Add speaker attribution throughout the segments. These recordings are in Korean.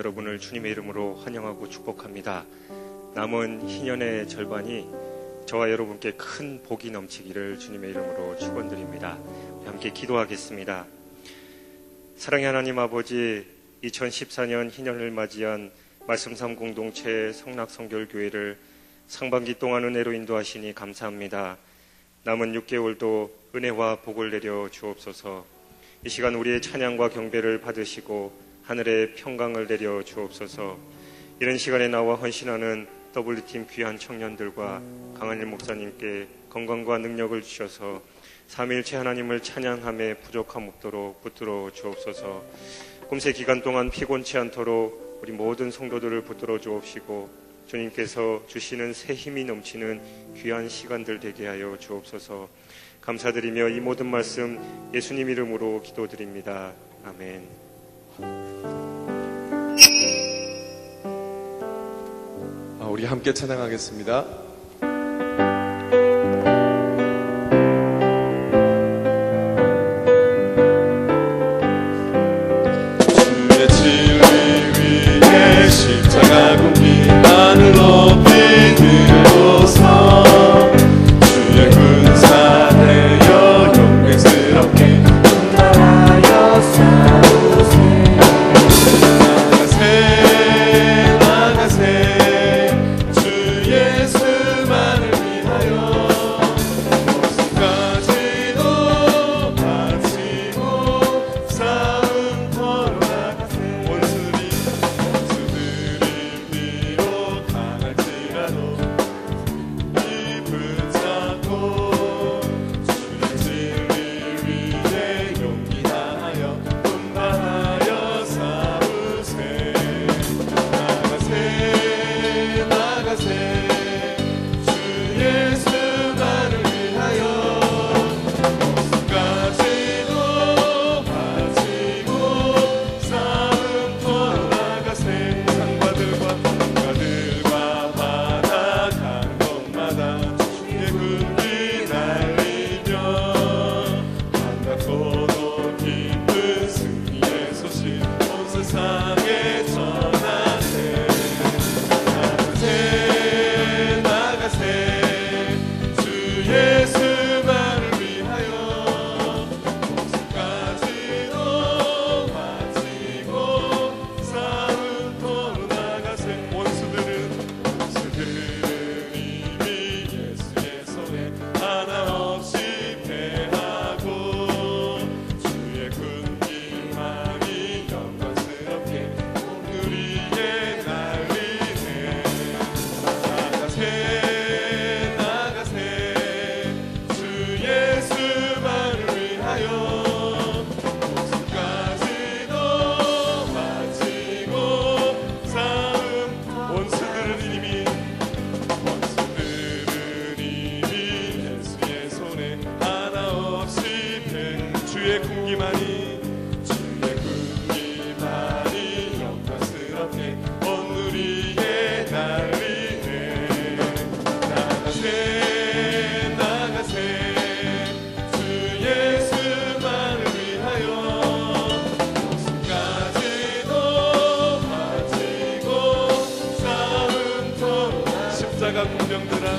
Speaker 1: 여러분을 주님의 이름으로 환영하고 축복합니다. 남은 희년의 절반이 저와 여러분께 큰 복이 넘치기를 주님의 이름으로 축원드립니다. 함께 기도하겠습니다. 사랑의 하나님 아버지, 2014년 희년을 맞이한 말씀삼 공동체 성락성결교회를 상반기 동안 은혜로 인도하시니 감사합니다. 남은 6개월도 은혜와 복을 내려 주옵소서. 이 시간 우리의 찬양과 경배를 받으시고 하늘의 평강을 내려 주옵소서. 이런 시간에 나와 헌신하는 W팀 귀한 청년들과 강한일 목사님께 건강과 능력을 주셔서 삼위일체 하나님을 찬양함에 부족함 없도록 붙들어 주옵소서. 꿈새 기간 동안 피곤치 않도록 우리 모든 성도들을 붙들어 주옵시고 주님께서 주시는 새 힘이 넘치는 귀한 시간들 되게 하여 주옵소서. 감사드리며 이 모든 말씀 예수님 이름으로 기도드립니다. 아멘.
Speaker 2: 우리 함께 찬양하겠습니다. 주의 진리 위에 십자가 굽기 하늘 높이 들어서 주의 군사 되어 영광스럽게 나라여 싸우세. 십자가 군병들아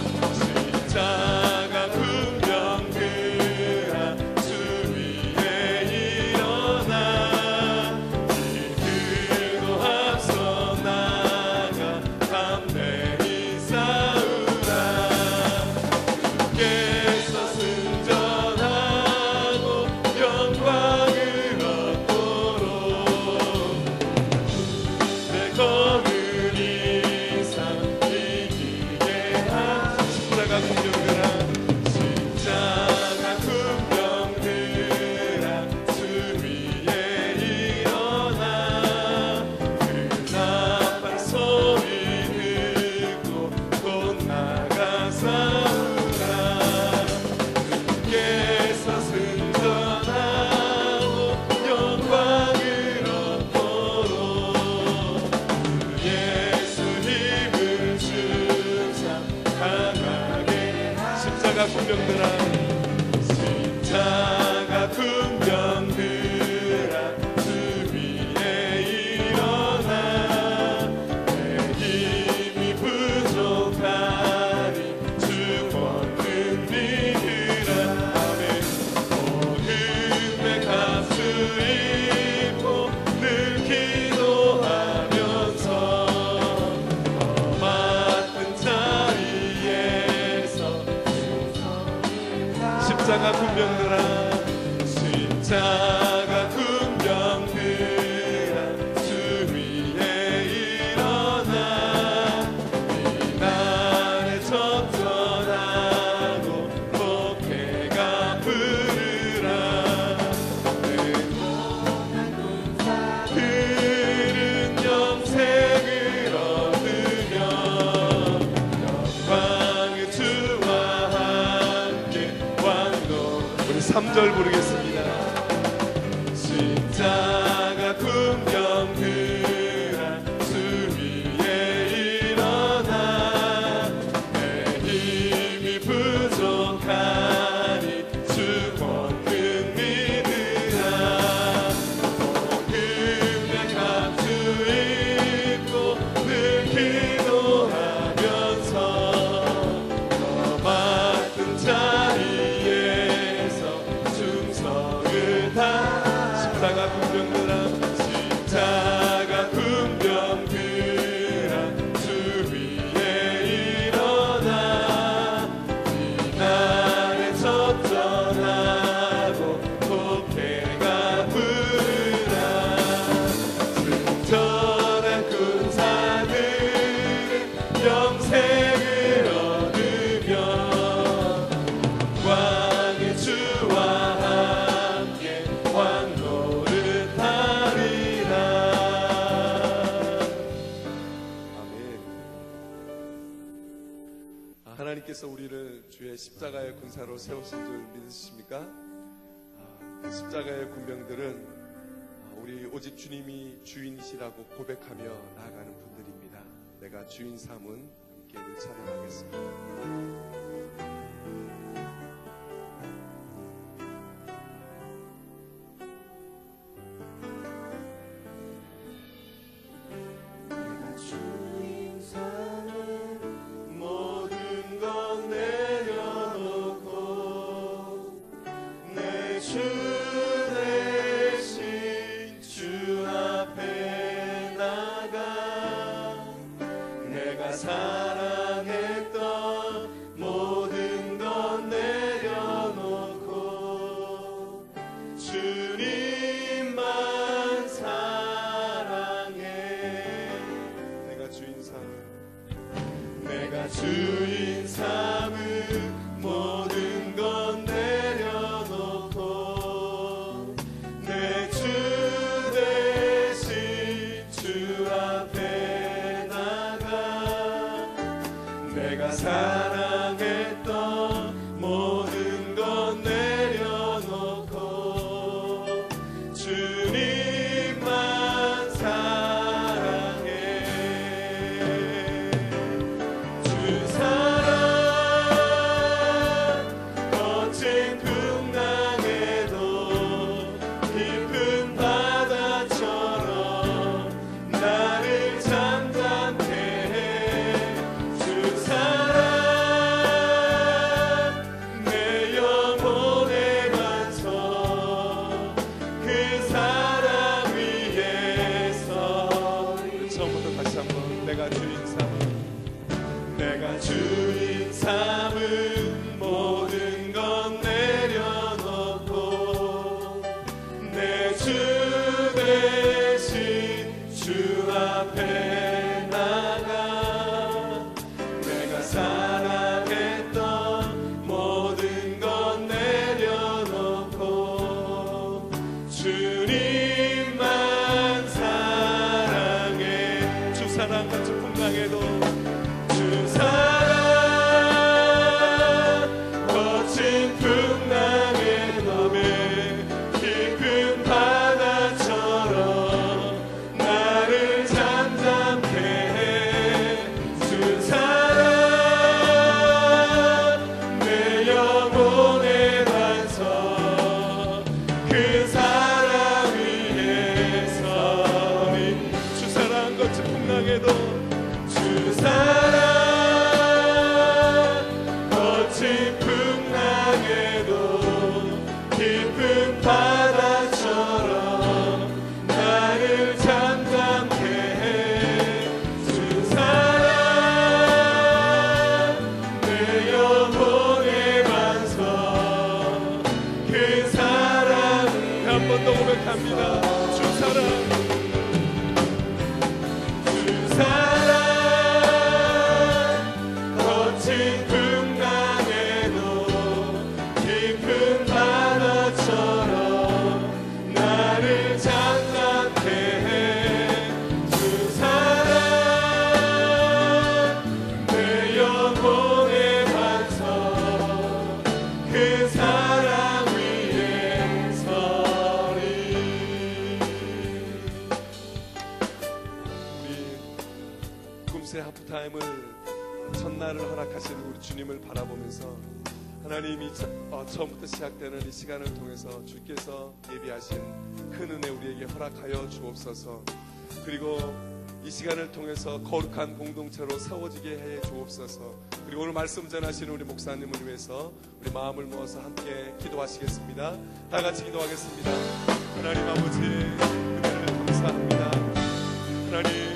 Speaker 2: 주 위에 일어나 군병들아 십자가 군병들아 주 위에 일어나 비난에 접전하고 목회가 부르라 그는 영생을 얻으며 영광의 주와 함께 왕노 우리 3절 부르겠습니다. 십자가 군병들아 주 위에 일어나 내 힘이 부족하니 주 권능 믿으라 복음의 감주 입고 늘 기도하면서 더 맡은 자리에서 충성을 다 십자가 군병들아 십자가 군병들아 주 위에 일어나 비난에 접전하고 목회가 부르라 승천한 군사들은 영생을 얻으며 왕의 주와 함께 왕노릇하리라. 아멘. 하나님께서 우리를 주의 십자가의 군사로 세우신 줄 믿으십니까? 십자가의 군병들은 우리 오직 주님이 주인이시라고 고백하며 나아가는 분들입니다. 내가 주인 삼은 함께 늘 찬양하겠습니다. 주인 삼은 모든 것 내려놓고 내 주 대신 주 앞에 나가 내가 사랑했던 모든 것 내려놓고 주님만 사랑해 내가 주인 삼은 모든 것 내려놓고 내 주 대신 주 앞에 나가 내가 사랑했던 모든 것 내려놓고 주님만 사랑해 주 사랑 거친 풍랑에도 깊은 바다처럼 나를 잠잠케 해 주 사랑 내 영혼의 반석 그 사랑 위에서 처음부터 다시 한번 내가 주인 삼은 모든 것 내려놓고 내 주 대신 주 앞에 나가 내가 사랑했던 모든 것 내려놓고 주님만 사랑해 주 사랑 같은 풍랑에도 주 사랑 거친 풍랑에도 깊은 바다처럼 나를 잠잠케 해 주 사랑 내 영혼의 반석 그 사랑 위에서 주 사랑 거친 풍랑에도 주 사랑 거친 풍랑에도 깊은 바다처럼 나를 잠잠케 해 주 사랑 내 영혼의 반석 금세 하프타임을 첫날을 허락하신 우리 주님을 바라보면서 하나님이 처음부터 시작되는 이 시간을 통해서 주께서 예비하신 큰 은혜 우리에게 허락하여 주옵소서. 그리고 이 시간을 통해서 거룩한 공동체로 세워지게 해 주옵소서. 그리고 오늘 말씀 전하시는 우리 목사님을 위해서 우리 마음을 모아서 함께 기도하시겠습니다. 다 같이 기도하겠습니다. 하나님 아버지, 은혜를 감사합니다. 하나님,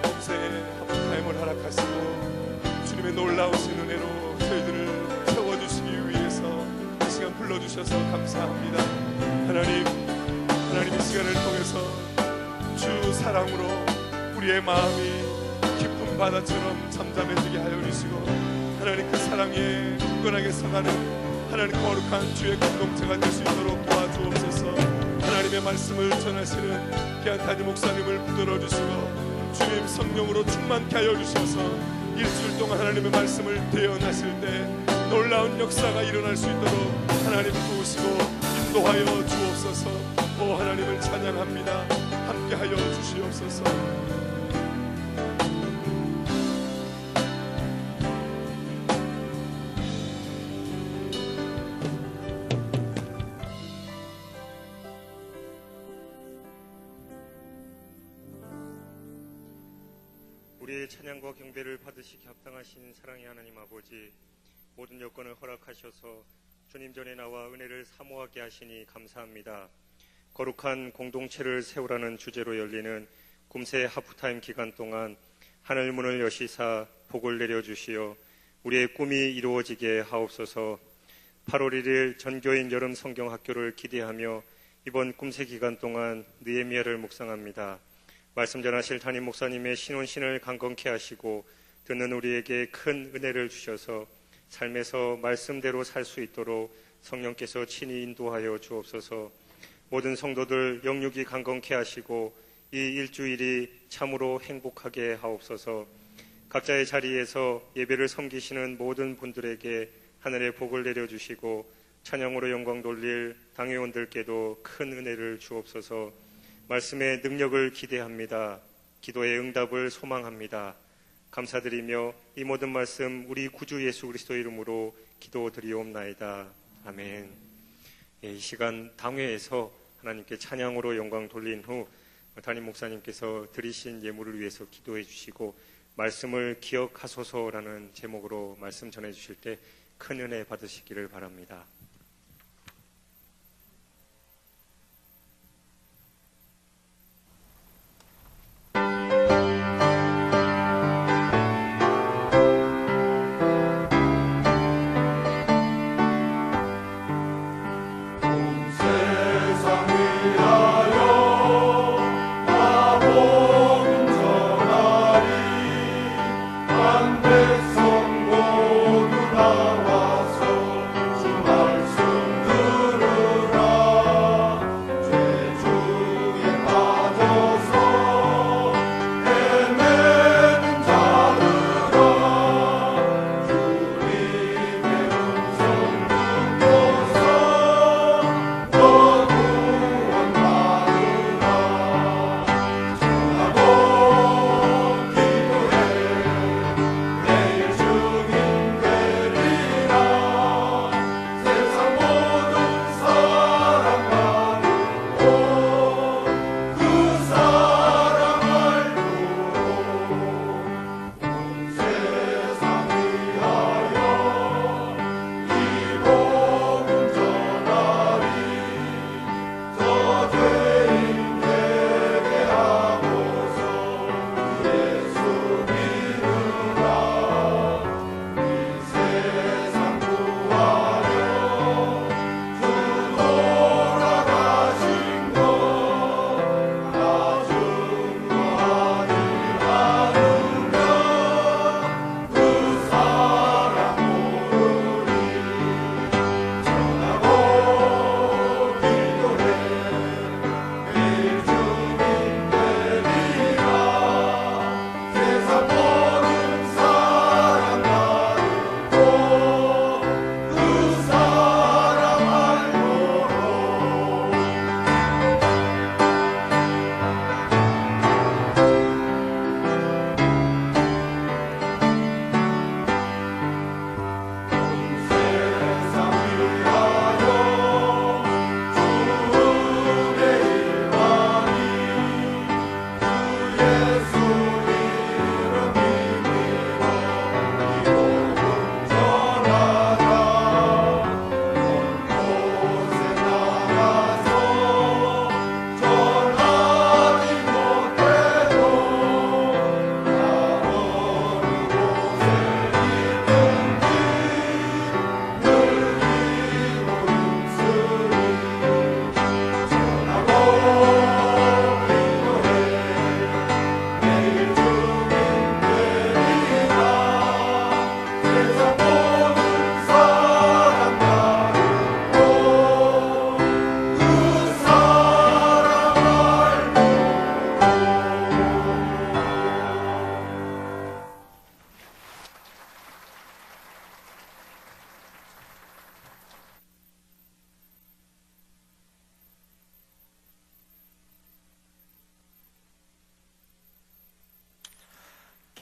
Speaker 2: 밤새 하프타임을 허락하시고 주님의 놀라우신 은혜로 저희들을 채워주시기 위해서 이 시간 불러주셔서 감사합니다. 하나님 이 시간을 통해서 주 사랑으로 우리의 마음이 깊은 바다처럼 잠잠해지게 하여 주시고, 하나님 그 사랑에 굳건하게 서가는 하나님 거룩한 주의 공동체가 될 수 있도록 도와주옵소서. 하나님의 말씀을 전하시는 귀한 담임 목사님을 붙들어 주시고 주님 성령으로 충만케 하여 주셔서 일주일 동안 하나님의 말씀을 대언하실 때 놀라운 역사가 일어날 수 있도록 하나님 도우시고 인도하여 주옵소서. 오 하나님을 찬양합니다. 함께하여 주시옵소서.
Speaker 1: 우리의 찬양과 경배를 받으시기 합당하신 사랑의 하나님 아버지, 모든 여건을 허락하셔서 주님 전에 나와 은혜를 사모하게 하시니 감사합니다. 거룩한 공동체를 세우라는 주제로 열리는 금세 하프타임 기간 동안 하늘 문을 여시사 복을 내려주시어 우리의 꿈이 이루어지게 하옵소서. 8월 1일 전교인 여름 성경학교를 기대하며 이번 꿈새 기간 동안 느헤미야를 묵상합니다. 말씀 전하실 담임 목사님의 신혼신을 강건케 하시고 듣는 우리에게 큰 은혜를 주셔서 삶에서 말씀대로 살 수 있도록 성령께서 친히 인도하여 주옵소서. 모든 성도들 영육이 강건케 하시고 이 일주일이 참으로 행복하게 하옵소서. 각자의 자리에서 예배를 섬기시는 모든 분들에게 하늘의 복을 내려주시고 찬양으로 영광 돌릴 당회원들께도 큰 은혜를 주옵소서. 말씀의 능력을 기대합니다. 기도의 응답을 소망합니다. 감사드리며 이 모든 말씀 우리 구주 예수 그리스도 이름으로 기도드리옵나이다. 아멘. 이 시간 당회에서 하나님께 찬양으로 영광 돌린 후 담임 목사님께서 드리신 예물을 위해서 기도해 주시고 말씀을 기억하소서라는 제목으로 말씀 전해 주실 때 큰 은혜 받으시기를 바랍니다.
Speaker 3: 백성 모두 나와서 주만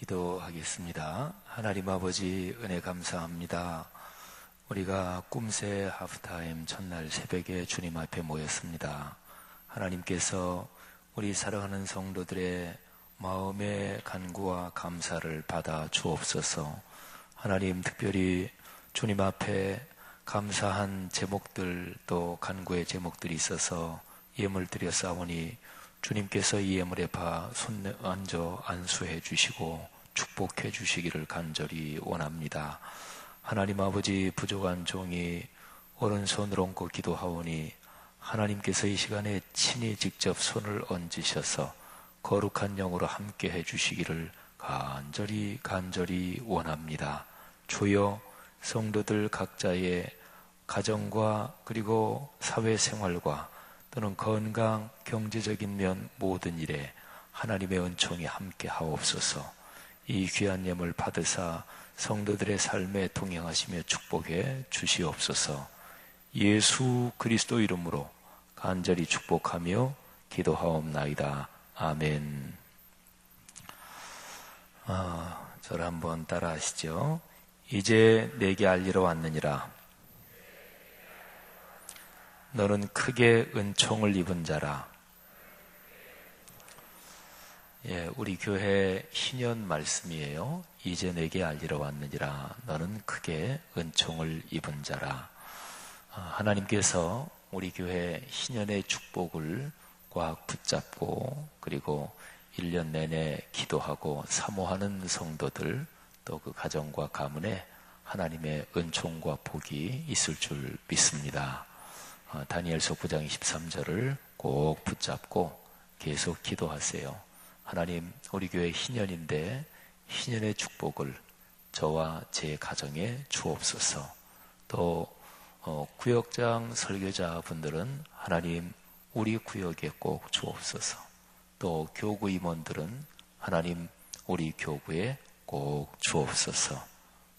Speaker 3: 기도하겠습니다. 하나님 아버지 은혜 감사합니다. 우리가 꿈새 하프타임 첫날 새벽에 주님 앞에 모였습니다. 하나님께서 우리 사랑하는 성도들의 마음의 간구와 감사를 받아 주옵소서. 하나님, 특별히 주님 앞에 감사한 제목들 또 간구의 제목들이 있어서 예물 드렸사오니 주님께서 이 예물에 손 얹어 안수해 주시고 축복해 주시기를 간절히 원합니다. 하나님 아버지, 부족한 종이 오른손을 얹고 기도하오니 하나님께서 이 시간에 친히 직접 손을 얹으셔서 거룩한 영으로 함께 해주시기를 간절히 원합니다. 주여, 성도들 각자의 가정과 그리고 사회생활과 또는 건강, 경제적인 면 모든 일에 하나님의 은총이 함께 하옵소서. 이 귀한 예물 받으사 성도들의 삶에 동행하시며 축복해 주시옵소서. 예수 그리스도 이름으로 간절히 축복하며 기도하옵나이다. 아멘. 저를 한번 따라 하시죠. 이제 내게 알리러 왔느니라. 너는 크게 은총을 입은 자라. 우리 교회 신년 말씀이에요. 이제 내게 알리러 왔느니라. 너는 크게 은총을 입은 자라. 하나님께서 우리 교회 신년의 축복을 꽉 붙잡고 그리고 1년 내내 기도하고 사모하는 성도들 또 그 가정과 가문에 하나님의 은총과 복이 있을 줄 믿습니다. 다니엘서 9장 23절을 꼭 붙잡고 계속 기도하세요. 하나님, 우리 교회 희년인데 희년의 축복을 저와 제 가정에 주옵소서. 또 구역장 설교자분들은 하나님 우리 구역에 꼭 주옵소서. 또 교구 임원들은 하나님 우리 교구에 꼭 주옵소서.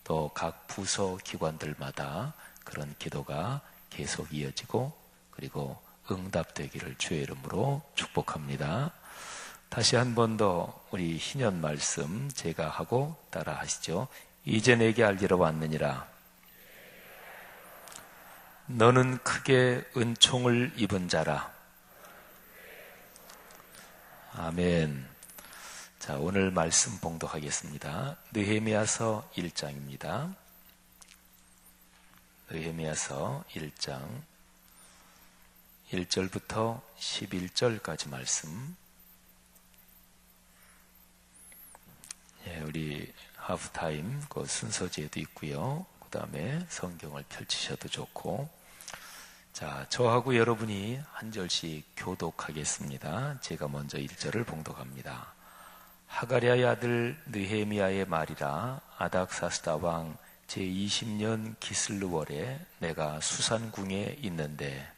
Speaker 3: 또 각 부서 기관들마다 그런 기도가 계속 이어지고 그리고 응답되기를 주의 이름으로 축복합니다. 다시 한 번 더 우리 희년 말씀 제가 하고 따라 하시죠. 이제 내게 알리러 왔느니라. 너는 크게 은총을 입은 자라. 아멘. 자, 오늘 말씀 봉독하겠습니다. 느헤미야서 1장입니다. 느헤미야서 1장 1절부터 11절까지 말씀. 우리 하프타임 그 순서지에도 있고요. 그 다음에 성경을 펼치셔도 좋고. 자, 저하고 여러분이 한 절씩 교독하겠습니다. 제가 먼저 1절을 봉독합니다. 하가랴의 아들 느헤미야의 말이라. 아닥사스다 왕 제20년 기슬르월에 내가 수산궁에 있는데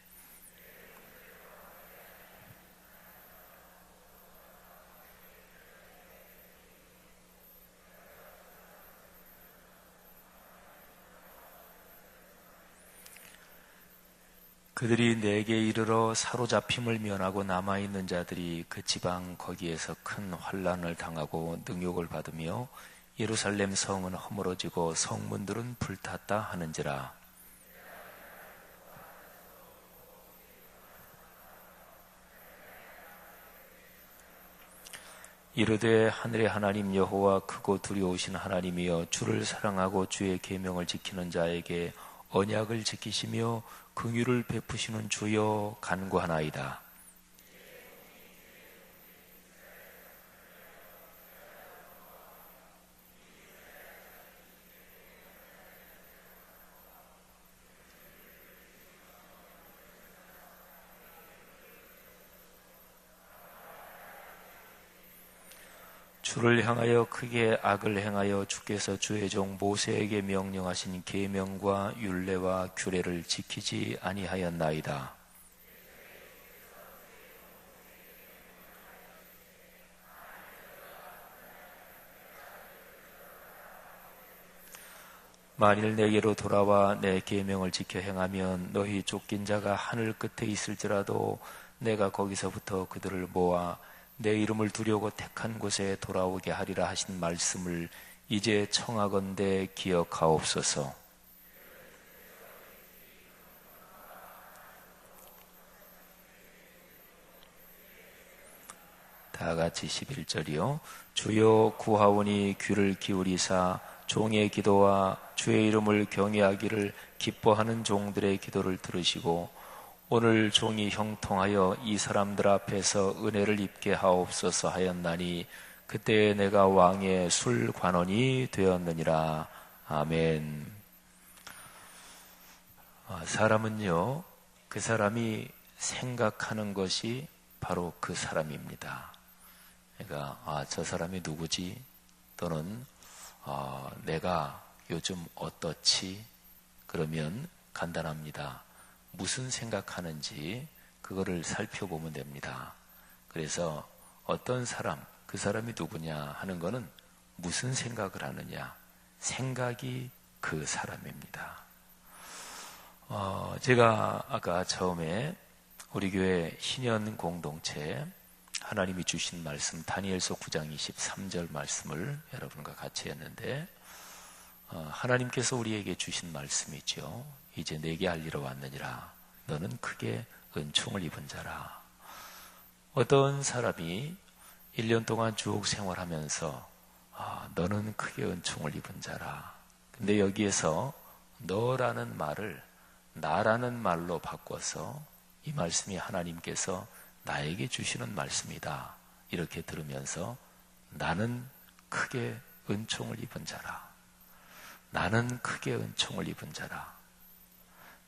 Speaker 3: 그들이 내게 이르러 사로잡힘을 면하고 남아있는 자들이 그 지방 거기에서 큰 환난을 당하고 능욕을 받으며 예루살렘 성은 허물어지고 성문들은 불탔다 하는지라. 이르되 하늘의 하나님 여호와 크고 두려우신 하나님이여, 주를 사랑하고 주의 계명을 지키는 자에게 언약을 지키시며 긍휼을 베푸시는 주여 간구하나이다. 주를 향하여 크게 악을 행하여 주께서 주의 종 모세에게 명령하신 계명과 율례와 규례를 지키지 아니하였나이다. 만일 내게로 돌아와 내 계명을 지켜 행하면 너희 쫓긴 자가 하늘 끝에 있을지라도 내가 거기서부터 그들을 모아 내 이름을 두려고 택한 곳에 돌아오게 하리라 하신 말씀을 이제 청하건대 기억하옵소서. 다 같이 11절이요. 주여 구하오니 귀를 기울이사 종의 기도와 주의 이름을 경외하기를 기뻐하는 종들의 기도를 들으시고 오늘 종이 형통하여 이 사람들 앞에서 은혜를 입게 하옵소서 하였나니 그때 내가 왕의 술관원이 되었느니라. 아멘. 사람은요, 그 사람이 생각하는 것이 바로 그 사람입니다. 그러니까 저 사람이 누구지? 또는 내가 요즘 어떻지? 그러면 간단합니다. 무슨 생각하는지 그거를 살펴보면 됩니다. 그래서 어떤 사람, 그 사람이 누구냐 하는 거는 무슨 생각을 하느냐, 생각이 그 사람입니다. 제가 아까 처음에 우리 교회 신현 공동체 하나님이 주신 말씀 다니엘서 9장 23절 말씀을 여러분과 같이 했는데 하나님께서 우리에게 주신 말씀이죠. 이제 내게 알리러 왔느니라. 너는 크게 은총을 입은 자라. 어떤 사람이 1년 동안 주옥 생활하면서 너는 크게 은총을 입은 자라. 근데 여기에서 너라는 말을 나라는 말로 바꿔서 이 말씀이 하나님께서 나에게 주시는 말씀이다. 이렇게 들으면서 나는 크게 은총을 입은 자라. 나는 크게 은총을 입은 자라.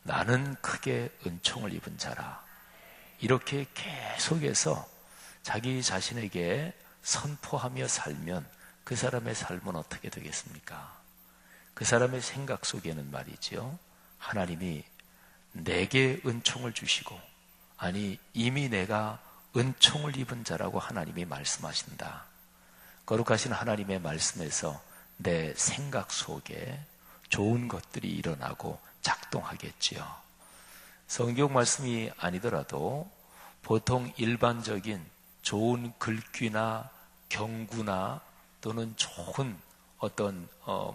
Speaker 3: 나는 크게 은총을 입은 자라. 이렇게 계속해서 자기 자신에게 선포하며 살면 그 사람의 삶은 어떻게 되겠습니까? 그 사람의 생각 속에는 말이죠. 하나님이 내게 은총을 주시고 아니 이미 내가 은총을 입은 자라고 하나님이 말씀하신다. 거룩하신 하나님의 말씀에서 내 생각 속에 좋은 것들이 일어나고 작동하겠지요. 성경 말씀이 아니더라도 보통 일반적인 좋은 글귀나 경구나 또는 좋은 어떤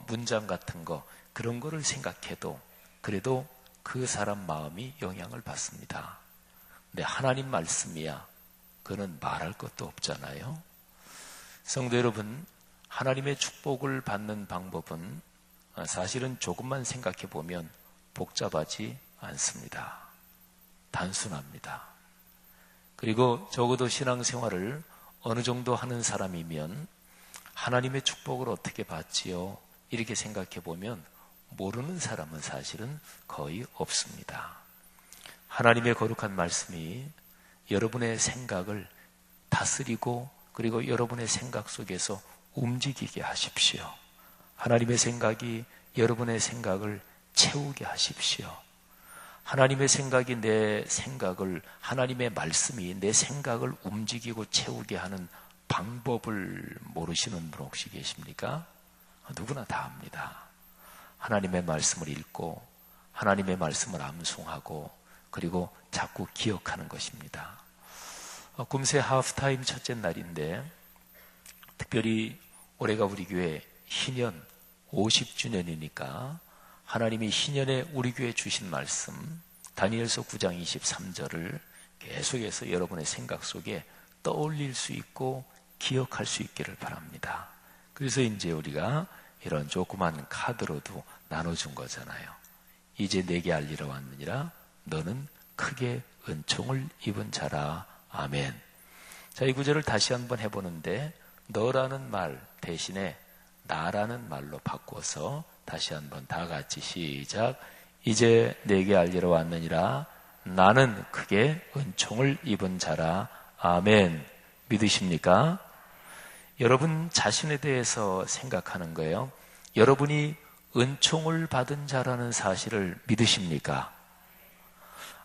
Speaker 3: 문장 같은 거 그런 거를 생각해도 그래도 그 사람 마음이 영향을 받습니다. 근데 하나님 말씀이야 그는 말할 것도 없잖아요. 성도 여러분, 하나님의 축복을 받는 방법은 사실은 조금만 생각해 보면 복잡하지 않습니다. 단순합니다. 그리고 적어도 신앙생활을 어느 정도 하는 사람이면 하나님의 축복을 어떻게 받지요? 이렇게 생각해 보면 모르는 사람은 사실은 거의 없습니다. 하나님의 거룩한 말씀이 여러분의 생각을 다스리고 그리고 여러분의 생각 속에서 움직이게 하십시오. 하나님의 생각이 여러분의 생각을 채우게 하십시오. 하나님의 생각이 내 생각을, 하나님의 말씀이 내 생각을 움직이고 채우게 하는 방법을 모르시는 분 혹시 계십니까? 누구나 다 압니다. 하나님의 말씀을 읽고 하나님의 말씀을 암송하고 그리고 자꾸 기억하는 것입니다. 금세 하프타임 첫째 날인데 특별히 올해가 우리 교회 희년 50주년이니까 하나님이 희년에 우리 교회에 주신 말씀 다니엘서 9장 23절을 계속해서 여러분의 생각 속에 떠올릴 수 있고 기억할 수 있기를 바랍니다. 그래서 이제 우리가 이런 조그만 카드로도 나눠준 거잖아요. 이제 내게 알리러 왔느니라 너는 크게 은총을 입은 자라. 아멘. 자, 이 구절을 다시 한번 해보는데 너라는 말 대신에 나라는 말로 바꿔서 다시 한번 다 같이 시작. 이제 내게 알리러 왔느니라 나는 크게 은총을 입은 자라. 아멘. 믿으십니까? 여러분 자신에 대해서 생각하는 거예요. 여러분이 은총을 받은 자라는 사실을 믿으십니까?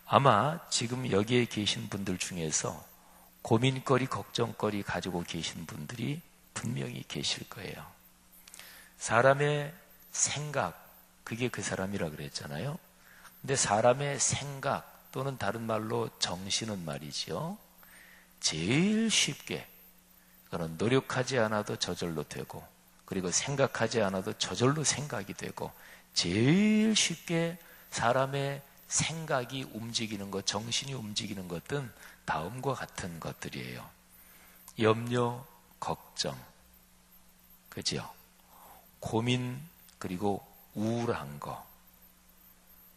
Speaker 3: 아마 지금 여기에 계신 분들 중에서 고민거리, 걱정거리 가지고 계신 분들이 분명히 계실 거예요. 사람의 생각, 그게 그 사람이라 그랬잖아요. 근데 사람의 생각 또는 다른 말로 정신은 말이죠. 제일 쉽게 그런 노력하지 않아도 저절로 되고, 그리고 생각하지 않아도 저절로 생각이 되고, 제일 쉽게 사람의 생각이 움직이는 것, 정신이 움직이는 것은 다음과 같은 것들이에요. 염려, 걱정, 그죠? 고민, 그리고 우울한 거,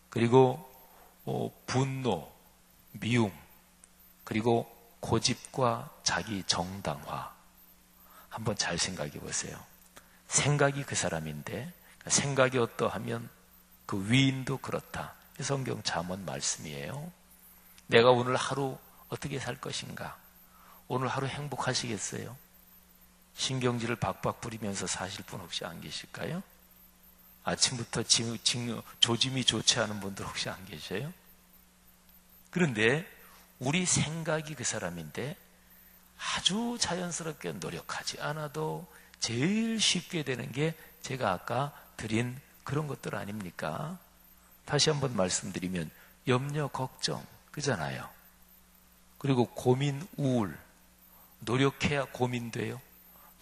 Speaker 3: 그리고 분노, 미움, 그리고 고집과 자기 정당화. 한번 잘 생각해 보세요. 생각이 그 사람인데, 생각이 어떠하면 그 위인도 그렇다. 성경 잠언 말씀이에요. 내가 오늘 하루 어떻게 살 것인가? 오늘 하루 행복하시겠어요? 신경질을 박박 부리면서 사실 분 혹시 안 계실까요? 아침부터 조짐이 좋지 않은 분들 혹시 안 계세요? 그런데 우리 생각이 그 사람인데 아주 자연스럽게 노력하지 않아도 제일 쉽게 되는 게 제가 아까 드린 그런 것들 아닙니까? 다시 한번 말씀드리면 염려, 걱정, 그잖아요. 그리고 고민, 우울. 노력해야 고민돼요?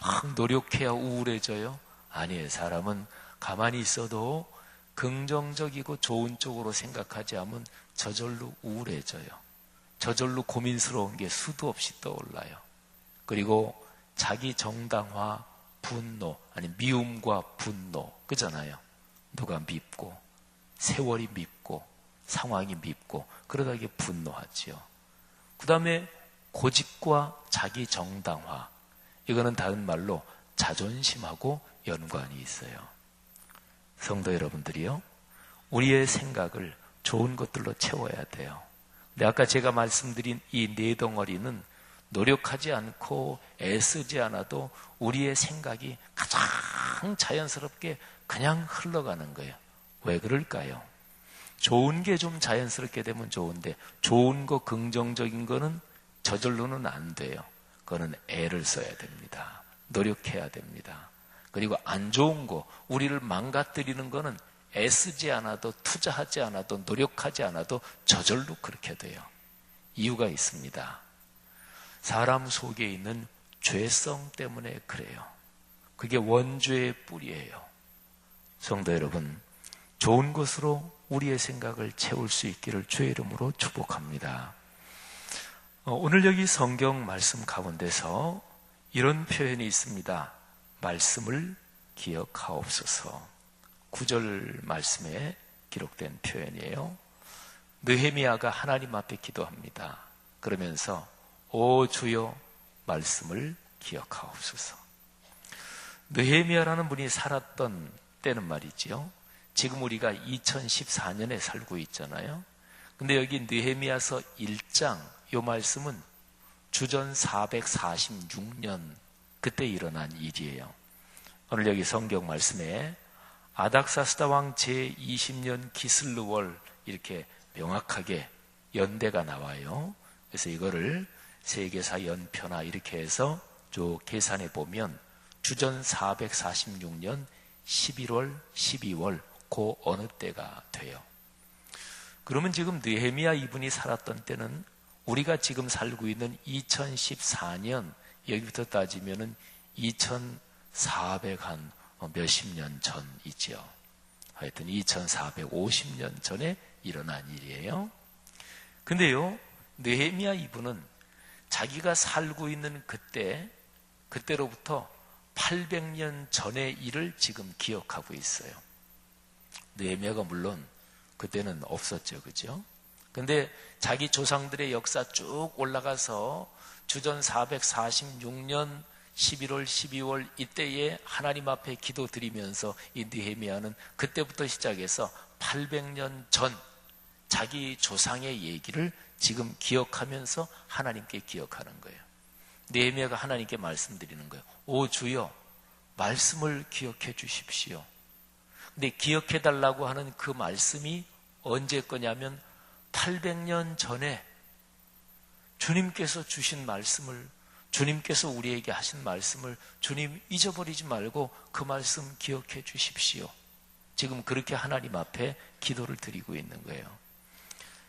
Speaker 3: 막 노력해야 우울해져요? 아니에요. 사람은 가만히 있어도 긍정적이고 좋은 쪽으로 생각하지 않으면 저절로 우울해져요. 저절로 고민스러운 게 수도 없이 떠올라요. 그리고 자기 정당화, 분노, 아니 미움과 분노, 그잖아요. 누가 밉고, 세월이 밉고, 상황이 밉고, 그러다 이게 분노하지요. 그 다음에 고집과 자기 정당화, 이거는 다른 말로 자존심하고 연관이 있어요. 성도 여러분들이요, 우리의 생각을 좋은 것들로 채워야 돼요. 근데 아까 제가 말씀드린 이 네 덩어리는 노력하지 않고 애쓰지 않아도 우리의 생각이 가장 자연스럽게 그냥 흘러가는 거예요. 왜 그럴까요? 좋은 게 좀 자연스럽게 되면 좋은데, 좋은 거, 긍정적인 거는 저절로는 안 돼요. 그거는 애를 써야 됩니다. 노력해야 됩니다. 그리고 안 좋은 거, 우리를 망가뜨리는 거는 애쓰지 않아도, 투자하지 않아도, 노력하지 않아도 저절로 그렇게 돼요. 이유가 있습니다. 사람 속에 있는 죄성 때문에 그래요. 그게 원죄의 뿌리예요. 성도 여러분, 좋은 것으로 우리의 생각을 채울 수 있기를 주의 이름으로 축복합니다. 오늘 여기 성경 말씀 가운데서 이런 표현이 있습니다. 말씀을 기억하옵소서. 9절 말씀에 기록된 표현이에요. 느헤미야가 하나님 앞에 기도합니다. 그러면서 오 주여 말씀을 기억하옵소서. 느헤미야라는 분이 살았던 때는 말이지요, 지금 우리가 2014년에 살고 있잖아요. 근데 여기 느헤미야서 1장 요 말씀은 주전 446년 그때 일어난 일이에요. 오늘 여기 성경 말씀에 아닥사스다 왕 제20년 기슬르월 이렇게 명확하게 연대가 나와요. 그래서 이거를 세계사 연표나 이렇게 해서 쭉 계산해 보면 주전 446년 11월, 12월 그 어느 때가 돼요. 그러면 지금 느헤미야 이분이 살았던 때는 우리가 지금 살고 있는 2014년, 여기부터 따지면은 2400 한 몇십 년 전이죠. 하여튼 2450년 전에 일어난 일이에요. 근데요, 느헤미야 이분은 자기가 살고 있는 그때로부터 800년 전의 일을 지금 기억하고 있어요. 느헤미야가 물론 그때는 없었죠, 그죠? 근데 자기 조상들의 역사 쭉 올라가서 주전 446년 11월, 12월 이때에 하나님 앞에 기도드리면서 이 느헤미야는 그때부터 시작해서 800년 전 자기 조상의 얘기를 지금 기억하면서 하나님께 기억하는 거예요. 느헤미야가 하나님께 말씀드리는 거예요. 오 주여, 말씀을 기억해 주십시오. 근데 기억해 달라고 하는 그 말씀이 언제 거냐면 800년 전에 주님께서 주신 말씀을, 주님께서 우리에게 하신 말씀을 주님 잊어버리지 말고 그 말씀 기억해 주십시오. 지금 그렇게 하나님 앞에 기도를 드리고 있는 거예요.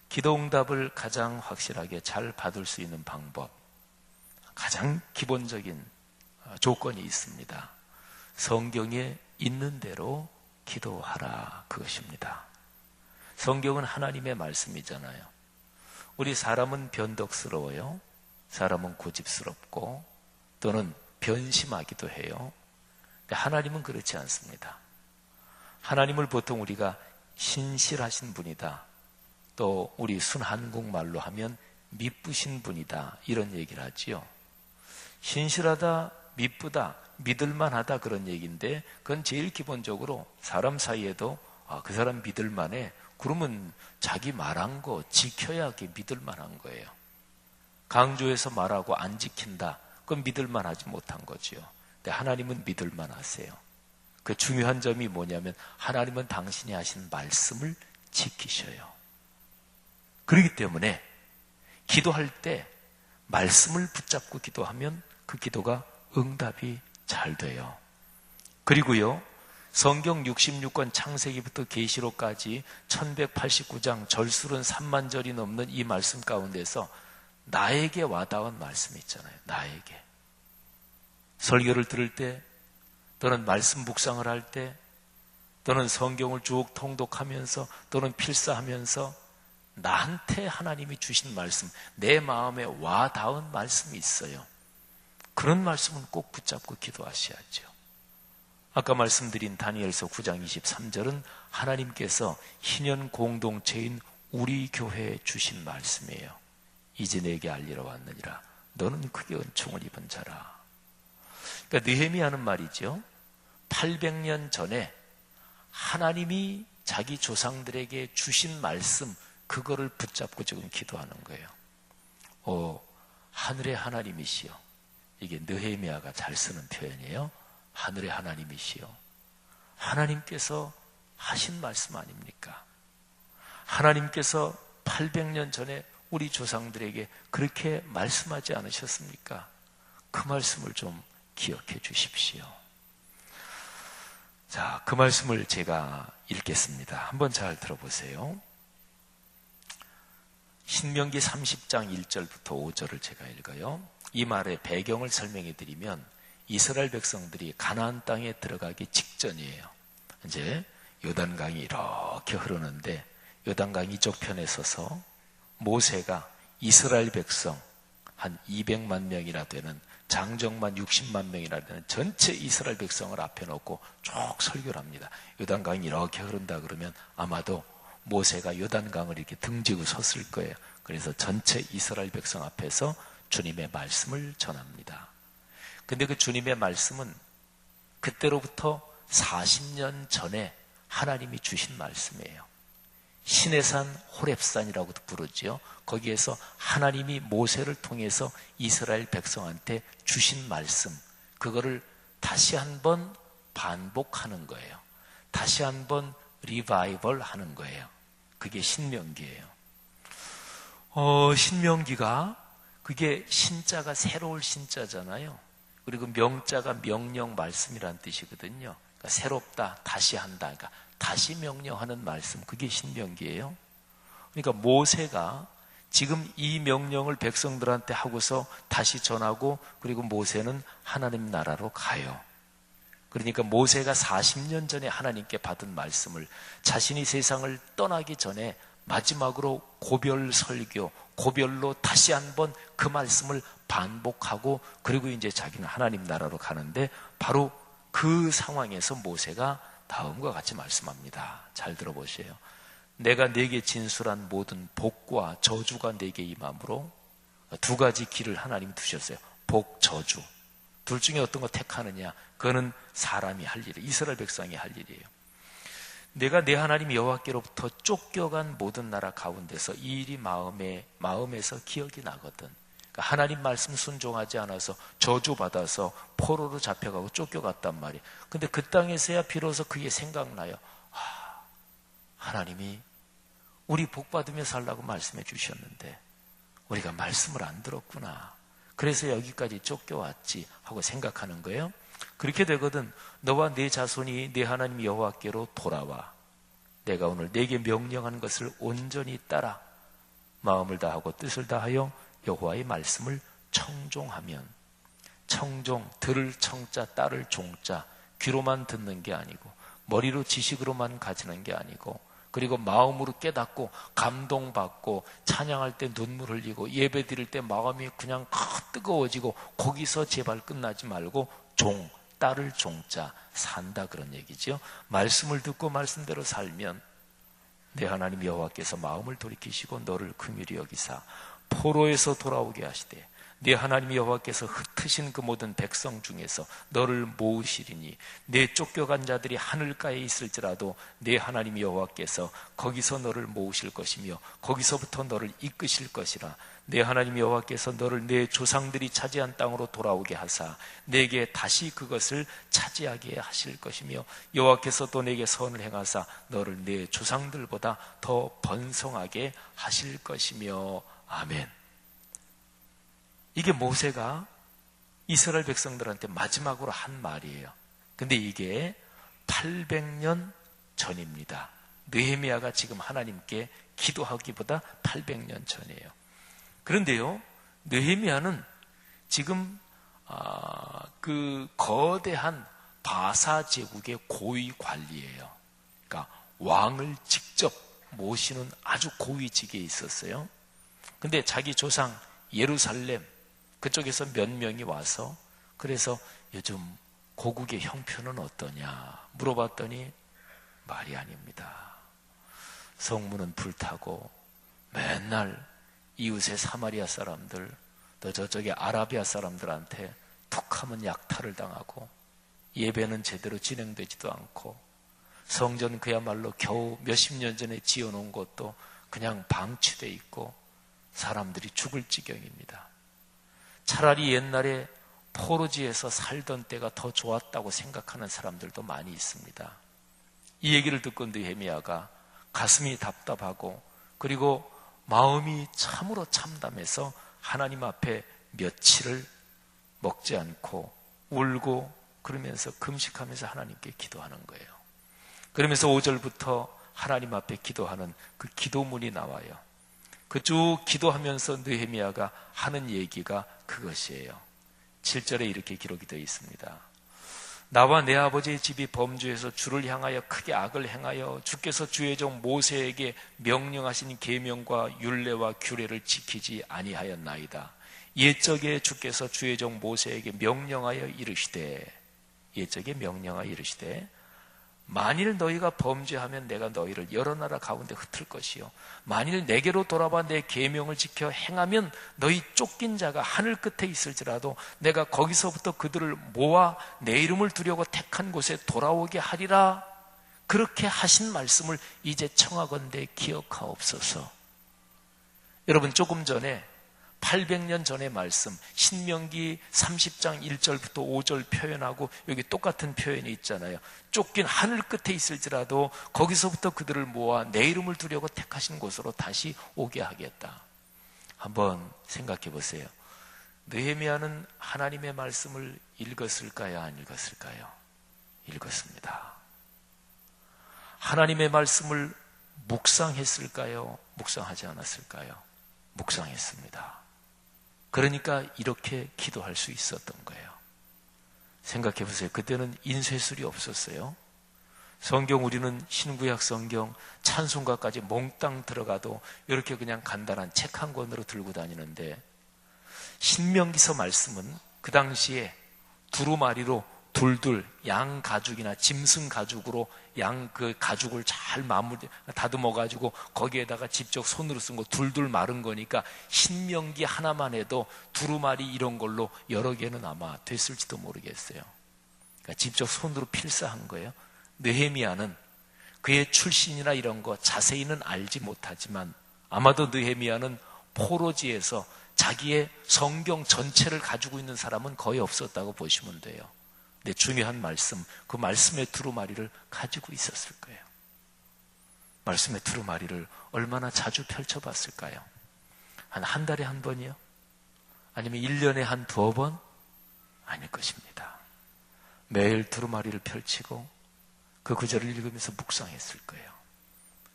Speaker 3: 기도 응답을 가장 확실하게 잘 받을 수 있는 방법, 가장 기본적인 조건이 있습니다. 성경에 있는 대로 기도하라, 그것입니다. 성경은 하나님의 말씀이잖아요. 우리 사람은 변덕스러워요. 사람은 고집스럽고 또는 변심하기도 해요. 근데 하나님은 그렇지 않습니다. 하나님을 보통 우리가 신실하신 분이다, 또 우리 순한국말로 하면 미쁘신 분이다, 이런 얘기를 하지요. 신실하다, 미쁘다, 믿을만하다, 그런 얘기인데 그건 제일 기본적으로 사람 사이에도 그 사람 믿을만해, 그러면 자기 말한 거 지켜야 그게 믿을만한 거예요. 강조해서 말하고 안 지킨다, 그건 믿을만하지 못한 거지요. 근데 하나님은 믿을만하세요. 그 중요한 점이 뭐냐면 하나님은 당신이 하신 말씀을 지키셔요. 그렇기 때문에 기도할 때 말씀을 붙잡고 기도하면 그 기도가 응답이 잘 돼요. 그리고요, 성경 66권 창세기부터 계시록까지 1189장 절수는 3만 절이 넘는 이 말씀 가운데서 나에게 와닿은 말씀이 있잖아요. 나에게. 설교를 들을 때, 또는 말씀 묵상을 할 때, 또는 성경을 쭉 통독하면서, 또는 필사하면서 나한테 하나님이 주신 말씀, 내 마음에 와닿은 말씀이 있어요. 그런 말씀은 꼭 붙잡고 기도하셔야죠. 아까 말씀드린 다니엘서 9장 23절은 하나님께서 희년 공동체인 우리 교회에 주신 말씀이에요. 이제 내게 알리러 왔느니라. 너는 크게 은총을 입은 자라. 그러니까 느헤미야는 말이죠, 800년 전에 하나님이 자기 조상들에게 주신 말씀, 그거를 붙잡고 지금 기도하는 거예요. 하늘의 하나님이시여. 이게 느헤미야가 잘 쓰는 표현이에요. 하늘의 하나님이시여. 하나님께서 하신 말씀 아닙니까? 하나님께서 800년 전에 우리 조상들에게 그렇게 말씀하지 않으셨습니까? 그 말씀을 좀 기억해 주십시오. 자, 그 말씀을 제가 읽겠습니다. 한번 잘 들어보세요. 신명기 30장 1절부터 5절을 제가 읽어요. 이 말의 배경을 설명해 드리면 이스라엘 백성들이 가나안 땅에 들어가기 직전이에요. 이제 요단강이 이렇게 흐르는데 요단강 이쪽 편에 서서 모세가 이스라엘 백성 한 200만 명이나 되는, 장정만 60만 명이나 되는 전체 이스라엘 백성을 앞에 놓고 쭉 설교를 합니다. 요단강이 이렇게 흐른다 그러면 아마도 모세가 요단강을 이렇게 등지고 섰을 거예요. 그래서 전체 이스라엘 백성 앞에서 주님의 말씀을 전합니다. 근데 그 주님의 말씀은 그때로부터 40년 전에 하나님이 주신 말씀이에요. 시내산 호렙산이라고도 부르지요. 거기에서 하나님이 모세를 통해서 이스라엘 백성한테 주신 말씀, 그거를 다시 한번 반복하는 거예요. 다시 한번 리바이벌 하는 거예요. 그게 신명기예요. 신명기가 그게 신자가 새로울 신자잖아요. 그리고 명자가 명령 말씀이란 뜻이거든요. 그러니까 새롭다, 다시 한다, 그러니까 다시 명령하는 말씀, 그게 신명기예요. 그러니까 모세가 지금 이 명령을 백성들한테 하고서 다시 전하고, 그리고 모세는 하나님 나라로 가요. 그러니까 모세가 40년 전에 하나님께 받은 말씀을 자신이 세상을 떠나기 전에 마지막으로 고별 설교, 고별로 다시 한번 그 말씀을 반복하고, 그리고 이제 자기는 하나님 나라로 가는데, 바로 그 상황에서 모세가 다음과 같이 말씀합니다. 잘 들어보세요. 내가 네게 진술한 모든 복과 저주가 네게 임함으로, 두 가지 길을 하나님이 두셨어요. 복, 저주. 둘 중에 어떤 거 택하느냐? 그거는 사람이 할 일이에요. 이스라엘 백성이 할 일이에요. 내가 내 하나님 여호와께로부터 쫓겨간 모든 나라 가운데서 이 일이 마음에서 기억이 나거든. 그러니까 하나님 말씀 순종하지 않아서 저주받아서 포로로 잡혀가고 쫓겨갔단 말이에요. 근데 그 땅에서야 비로소 그게 생각나요. 하나님이 우리 복 받으며 살라고 말씀해 주셨는데 우리가 말씀을 안 들었구나. 그래서 여기까지 쫓겨왔지 하고 생각하는 거예요. 그렇게 되거든. 너와 네 자손이 네 하나님 여호와께로 돌아와 내가 오늘 네게 명령한 것을 온전히 따라 마음을 다하고 뜻을 다하여 여호와의 말씀을 청종하면 청종, 들을 청자, 따를 종자, 귀로만 듣는 게 아니고 머리로 지식으로만 가지는 게 아니고 그리고 마음으로 깨닫고 감동받고 찬양할 때 눈물 흘리고 예배 드릴 때 마음이 그냥 뜨거워지고 거기서 제발 끝나지 말고 종, 따를 종자 산다 그런 얘기죠. 말씀을 듣고 말씀대로 살면 내 하나님 여호와께서 마음을 돌이키시고 너를 긍휼히 여기사 포로에서 돌아오게 하시되 네 하나님 여호와께서 흩으신 그 모든 백성 중에서 너를 모으시리니 내 쫓겨간 자들이 하늘가에 있을지라도 네 하나님 여호와께서 거기서 너를 모으실 것이며 거기서부터 너를 이끄실 것이라. 내 하나님 여호와께서 너를 내 조상들이 차지한 땅으로 돌아오게 하사 내게 다시 그것을 차지하게 하실 것이며 여호와께서 또 내게 선을 행하사 너를 내 조상들보다 더 번성하게 하실 것이며 아멘. 이게 모세가 이스라엘 백성들한테 마지막으로 한 말이에요. 근데 이게 800년 전입니다. 느헤미야가 지금 하나님께 기도하기보다 800년 전이에요. 그런데요, 느헤미야는 지금 그 거대한 바사 제국의 고위 관리예요. 그러니까 왕을 직접 모시는 아주 고위직에 있었어요. 근데 자기 조상 예루살렘 그쪽에서 몇 명이 와서 그래서 요즘 고국의 형편은 어떠냐 물어봤더니 말이 아닙니다. 성문은 불타고 맨날 이웃의 사마리아 사람들 또 저쪽에 아라비아 사람들한테 툭하면 약탈을 당하고 예배는 제대로 진행되지도 않고 성전 그야말로 겨우 몇십 년 전에 지어놓은 것도 그냥 방치돼 있고 사람들이 죽을 지경입니다. 차라리 옛날에 포로지에서 살던 때가 더 좋았다고 생각하는 사람들도 많이 있습니다. 이 얘기를 듣고 느헤미야가 가슴이 답답하고 그리고 마음이 참으로 참담해서 하나님 앞에 며칠을 먹지 않고 울고 그러면서 금식하면서 하나님께 기도하는 거예요. 그러면서 5절부터 하나님 앞에 기도하는 그 기도문이 나와요. 그 쭉 기도하면서 느헤미야가 하는 얘기가 그것이에요. 7절에 이렇게 기록이 되어 있습니다. 나와 내 아버지의 집이 범죄해서 주를 향하여 크게 악을 행하여 주께서 주의 종 모세에게 명령하신 계명과 율례와 규례를 지키지 아니하였나이다. 옛적에 주께서 주의 종 모세에게 명령하여 이르시되 옛적에 명령하여 이르시되 만일 너희가 범죄하면 내가 너희를 여러 나라 가운데 흩을 것이요 만일 내게로 돌아와 내 계명을 지켜 행하면 너희 쫓긴 자가 하늘 끝에 있을지라도 내가 거기서부터 그들을 모아 내 이름을 두려고 택한 곳에 돌아오게 하리라. 그렇게 하신 말씀을 이제 청하건대 기억하옵소서. 여러분 조금 전에 800년 전의 말씀 신명기 30장 1절부터 5절 표현하고 여기 똑같은 표현이 있잖아요. 쫓긴 하늘 끝에 있을지라도 거기서부터 그들을 모아 내 이름을 두려고 택하신 곳으로 다시 오게 하겠다. 한번 생각해 보세요. 느헤미야는 하나님의 말씀을 읽었을까요? 안 읽었을까요? 읽었습니다. 하나님의 말씀을 묵상했을까요? 묵상하지 않았을까요? 묵상했습니다. 그러니까 이렇게 기도할 수 있었던 거예요. 생각해 보세요. 그때는 인쇄술이 없었어요. 성경 우리는 신구약 성경 찬송가까지 몽땅 들어가도 이렇게 그냥 간단한 책 한 권으로 들고 다니는데 신명기서 말씀은 그 당시에 두루마리로 둘둘 양 가죽이나 짐승 가죽으로 양 그 가죽을 잘 다듬어 가지고 거기에다가 직접 손으로 쓴 거 둘둘 마른 거니까 신명기 하나만 해도 두루마리 이런 걸로 여러 개는 아마 됐을지도 모르겠어요. 그러니까 직접 손으로 필사한 거예요. 느헤미야는 그의 출신이나 이런 거 자세히는 알지 못하지만 아마도 느헤미야는 포로지에서 자기의 성경 전체를 가지고 있는 사람은 거의 없었다고 보시면 돼요. 근데 중요한 말씀, 그 말씀의 두루마리를 가지고 있었을 거예요. 말씀의 두루마리를 얼마나 자주 펼쳐봤을까요? 한 달에 한 번이요? 아니면 1년에 한 2번? 아닐 것입니다. 매일 두루마리를 펼치고 그 구절을 읽으면서 묵상했을 거예요.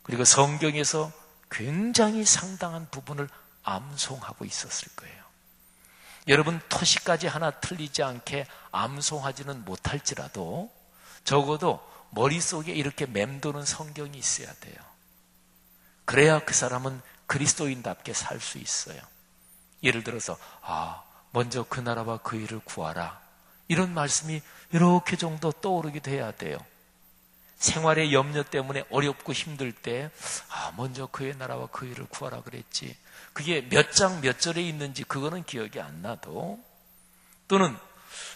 Speaker 3: 그리고 성경에서 굉장히 상당한 부분을 암송하고 있었을 거예요. 여러분 토시까지 하나 틀리지 않게 암송하지는 못할지라도 적어도 머릿속에 이렇게 맴도는 성경이 있어야 돼요. 그래야 그 사람은 그리스도인답게 살 수 있어요. 예를 들어서 먼저 그 나라와 그 일을 구하라, 이런 말씀이 이렇게 정도 떠오르게 돼야 돼요. 생활의 염려 때문에 어렵고 힘들 때 먼저 그의 나라와 그 일을 구하라 그랬지, 그게 몇 장 몇 절에 있는지 그거는 기억이 안 나도, 또는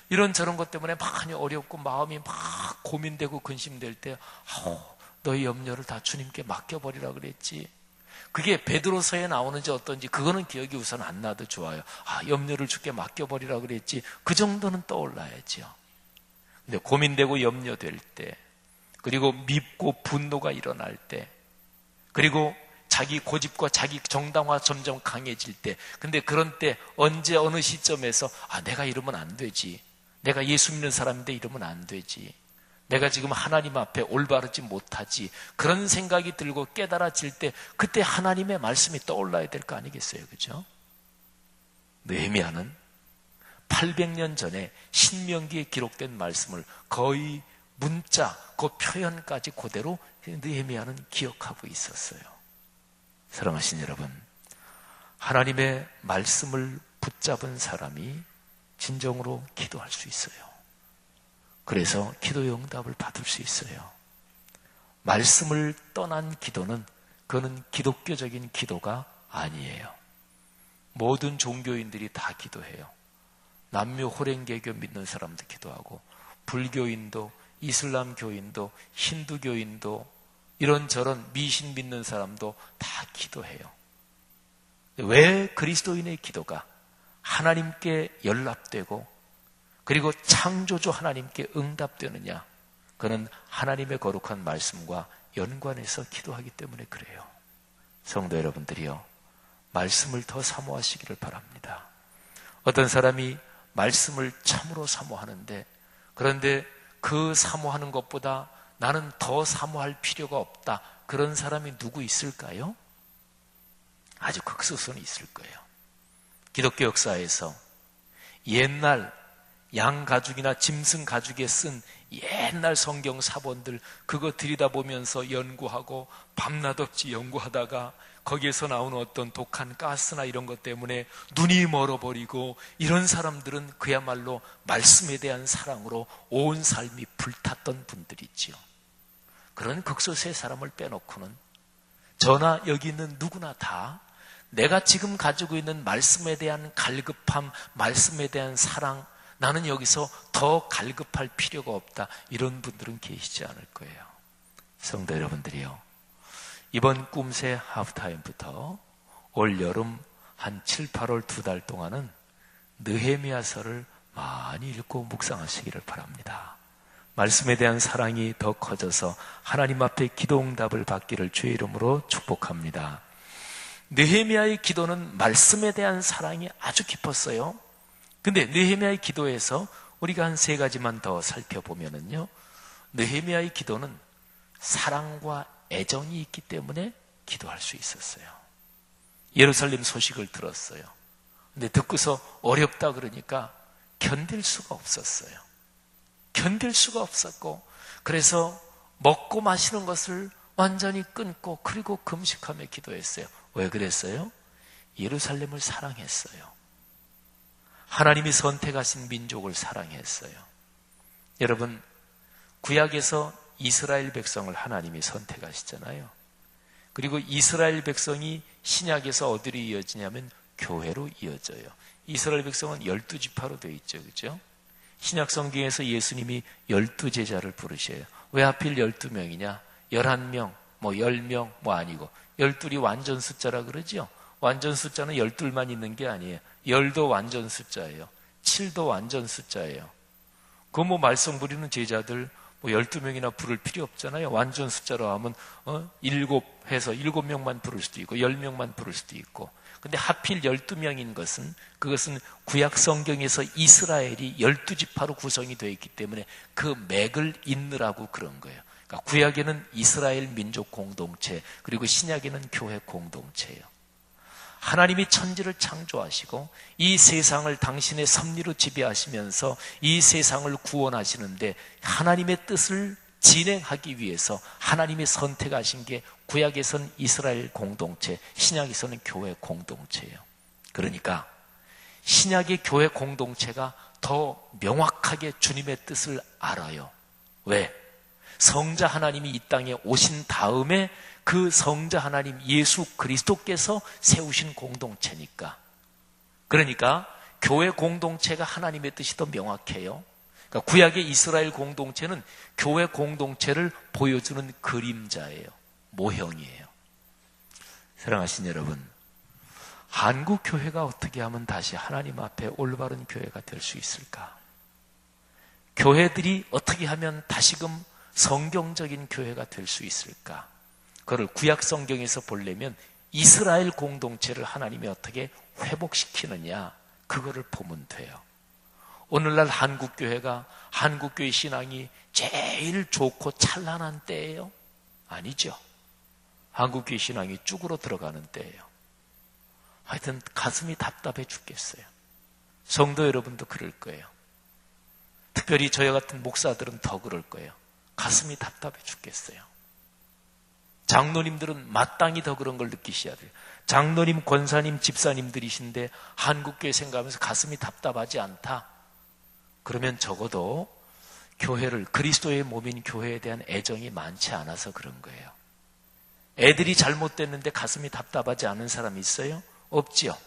Speaker 3: 이런저런 것 때문에 많이 어렵고 마음이 막 고민되고 근심될 때 너의 염려를 다 주님께 맡겨버리라 그랬지, 그게 베드로서에 나오는지 어떤지 그거는 기억이 우선 안 나도 좋아요. 염려를 주께 맡겨버리라 그랬지, 그 정도는 떠올라야죠. 근데 고민되고 염려될 때, 그리고 밉고 분노가 일어날 때, 그리고 자기 고집과 자기 정당화 점점 강해질 때, 근데 그런 때 언제 어느 시점에서 내가 이러면 안 되지, 내가 예수 믿는 사람인데 이러면 안 되지, 내가 지금 하나님 앞에 올바르지 못하지, 그런 생각이 들고 깨달아질 때 그때 하나님의 말씀이 떠올라야 될 거 아니겠어요? 그죠? 느헤미야는 800년 전에 신명기에 기록된 말씀을 거의 문자, 그 표현까지 그대로 느헤미야는 기억하고 있었어요. 사랑하신 여러분, 하나님의 말씀을 붙잡은 사람이 진정으로 기도할 수 있어요. 그래서 기도의 응답을 받을 수 있어요. 말씀을 떠난 기도는 그거는 기독교적인 기도가 아니에요. 모든 종교인들이 다 기도해요. 남묘 호랭개교 믿는 사람도 기도하고, 불교인도 이슬람교인도 힌두교인도 이런저런 미신 믿는 사람도 다 기도해요. 왜 그리스도인의 기도가 하나님께 연락되고 그리고 창조주 하나님께 응답되느냐? 그는 하나님의 거룩한 말씀과 연관해서 기도하기 때문에 그래요. 성도 여러분들이요, 말씀을 더 사모하시기를 바랍니다. 어떤 사람이 말씀을 참으로 사모하는데, 그런데 그 사모하는 것보다 나는 더 사모할 필요가 없다, 그런 사람이 누구 있을까요? 아주 극소수는 있을 거예요. 기독교 역사에서 옛날 양 가죽이나 짐승 가죽에 쓴 옛날 성경 사본들, 그거 들여다보면서 연구하고 밤낮 없이 연구하다가 거기에서 나오는 어떤 독한 가스나 이런 것 때문에 눈이 멀어버리고, 이런 사람들은 그야말로 말씀에 대한 사랑으로 온 삶이 불탔던 분들이지요. 그런 극소수의 사람을 빼놓고는 저나 여기 있는 누구나 다 내가 지금 가지고 있는 말씀에 대한 갈급함, 말씀에 대한 사랑, 나는 여기서 더 갈급할 필요가 없다, 이런 분들은 계시지 않을 거예요. 성도 여러분들이요, 이번 꿈새 하프타임부터 올 여름 한 7, 8월 2달 동안은 느헤미야서를 많이 읽고 묵상하시기를 바랍니다. 말씀에 대한 사랑이 더 커져서 하나님 앞에 기도 응답을 받기를 주의 이름으로 축복합니다. 느헤미야의 기도는 말씀에 대한 사랑이 아주 깊었어요. 근데 느헤미야의 기도에서 우리가 한 3가지만 더 살펴보면은요, 느헤미야의 기도는 사랑과 애정이 있기 때문에 기도할 수 있었어요. 예루살렘 소식을 들었어요. 근데 듣고서 어렵다 그러니까 견딜 수가 없었어요. 견딜 수가 없었고, 그래서 먹고 마시는 것을 완전히 끊고 그리고 금식하며 기도했어요. 왜 그랬어요? 예루살렘을 사랑했어요. 하나님이 선택하신 민족을 사랑했어요. 여러분, 구약에서 이스라엘 백성을 하나님이 선택하시잖아요. 그리고 이스라엘 백성이 신약에서 어디로 이어지냐면 교회로 이어져요. 이스라엘 백성은 12지파로 되어 있죠. 그죠? 신약 성경에서 예수님이 12제자를 부르셔요. 왜 하필 12명이냐? 11명, 10명 아니고 12이 완전 숫자라 그러죠. 완전 숫자는 12만 있는 게 아니에요. 10도 완전 숫자예요. 7도 완전 숫자예요. 그 말썽 부리는 제자들 12명이나 부를 필요 없잖아요. 완전 숫자로 하면 7 해서 7명만 부를 수도 있고 10명만 부를 수도 있고. 근데 하필 12명인 것은, 그것은 구약 성경에서 이스라엘이 12지파로 구성이 되어 있기 때문에 그 맥을 잇느라고 그런 거예요. 그러니까 구약에는 이스라엘 민족 공동체, 그리고 신약에는 교회 공동체예요. 하나님이 천지를 창조하시고 이 세상을 당신의 섭리로 지배하시면서 이 세상을 구원하시는데 하나님의 뜻을 진행하기 위해서 하나님이 선택하신 게 구약에서는 이스라엘 공동체, 신약에서는 교회 공동체예요. 그러니까 신약의 교회 공동체가 더 명확하게 주님의 뜻을 알아요. 왜? 성자 하나님이 이 땅에 오신 다음에 그 성자 하나님 예수 그리스도께서 세우신 공동체니까. 그러니까 교회 공동체가 하나님의 뜻이 더 명확해요. 그러니까 구약의 이스라엘 공동체는 교회 공동체를 보여주는 그림자예요. 모형이에요. 사랑하신 여러분, 한국 교회가 어떻게 하면 다시 하나님 앞에 올바른 교회가 될 수 있을까? 교회들이 어떻게 하면 다시금 성경적인 교회가 될 수 있을까? 그걸 구약 성경에서 보려면 이스라엘 공동체를 하나님이 어떻게 회복시키느냐, 그거를 보면 돼요. 오늘날 한국교회가 한국교회 신앙이 제일 좋고 찬란한 때예요? 아니죠. 한국교회 신앙이 쭈그러 들어가는 때예요. 하여튼 가슴이 답답해 죽겠어요. 성도 여러분도 그럴 거예요. 특별히 저희 같은 목사들은 더 그럴 거예요. 가슴이 답답해 죽겠어요. 장로님들은 마땅히 더 그런 걸 느끼셔야 돼요. 장로님, 권사님, 집사님들이신데 한국교회 생각하면서 가슴이 답답하지 않다. 그러면 적어도 교회를, 그리스도의 몸인 교회에 대한 애정이 많지 않아서 그런 거예요. 애들이 잘못됐는데 가슴이 답답하지 않은 사람이 있어요? 없지요.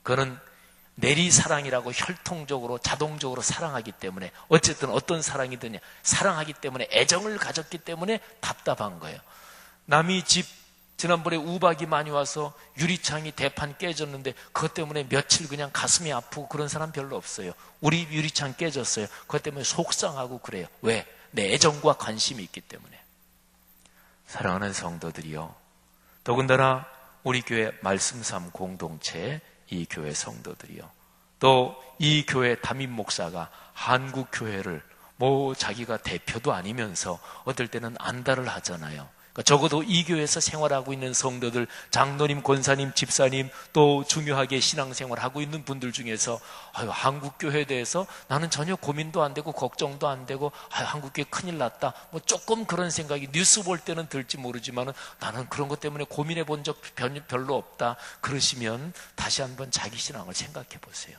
Speaker 3: 그거는 내리사랑이라고 혈통적으로 자동적으로 사랑하기 때문에, 어쨌든 어떤 사랑이든 사랑하기 때문에, 애정을 가졌기 때문에 답답한 거예요. 남이 집 지난번에 우박이 많이 와서 유리창이 대판 깨졌는데 그것 때문에 며칠 그냥 가슴이 아프고 그런 사람 별로 없어요. 우리 유리창 깨졌어요. 그것 때문에 속상하고 그래요. 왜? 내 애정과 관심이 있기 때문에. 사랑하는 성도들이요, 더군다나 우리 교회 말씀삼 공동체, 이 교회 성도들이요, 또 이 교회 담임 목사가 한국 교회를 자기가 대표도 아니면서 어떨 때는 안달을 하잖아요. 그러니까 적어도 이 교회에서 생활하고 있는 성도들, 장로님, 권사님, 집사님, 또 중요하게 신앙생활하고 있는 분들 중에서 한국교회에 대해서 나는 전혀 고민도 안 되고 걱정도 안 되고 한국교회 큰일 났다, 조금 그런 생각이 뉴스 볼 때는 들지 모르지만 나는 그런 것 때문에 고민해 본 적 별로 없다, 그러시면 다시 한번 자기 신앙을 생각해 보세요.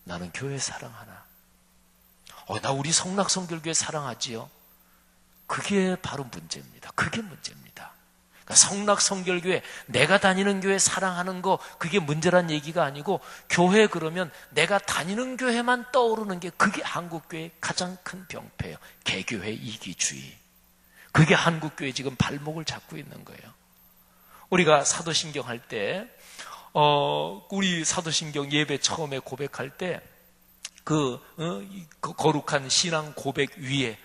Speaker 3: 나는 교회 사랑하나? 나 우리 성락성결교회 사랑하지요? 그게 바로 문제입니다. 그게 문제입니다. 그러니까 성락성결교회, 내가 다니는 교회 사랑하는 거, 그게 문제란 얘기가 아니고, 교회 그러면 내가 다니는 교회만 떠오르는 게, 그게 한국교회의 가장 큰 병폐예요. 개교회 이기주의. 그게 한국교회 지금 발목을 잡고 있는 거예요. 우리가 사도신경 할 때, 우리 사도신경 예배 처음에 고백할 때, 거룩한 신앙 고백 위에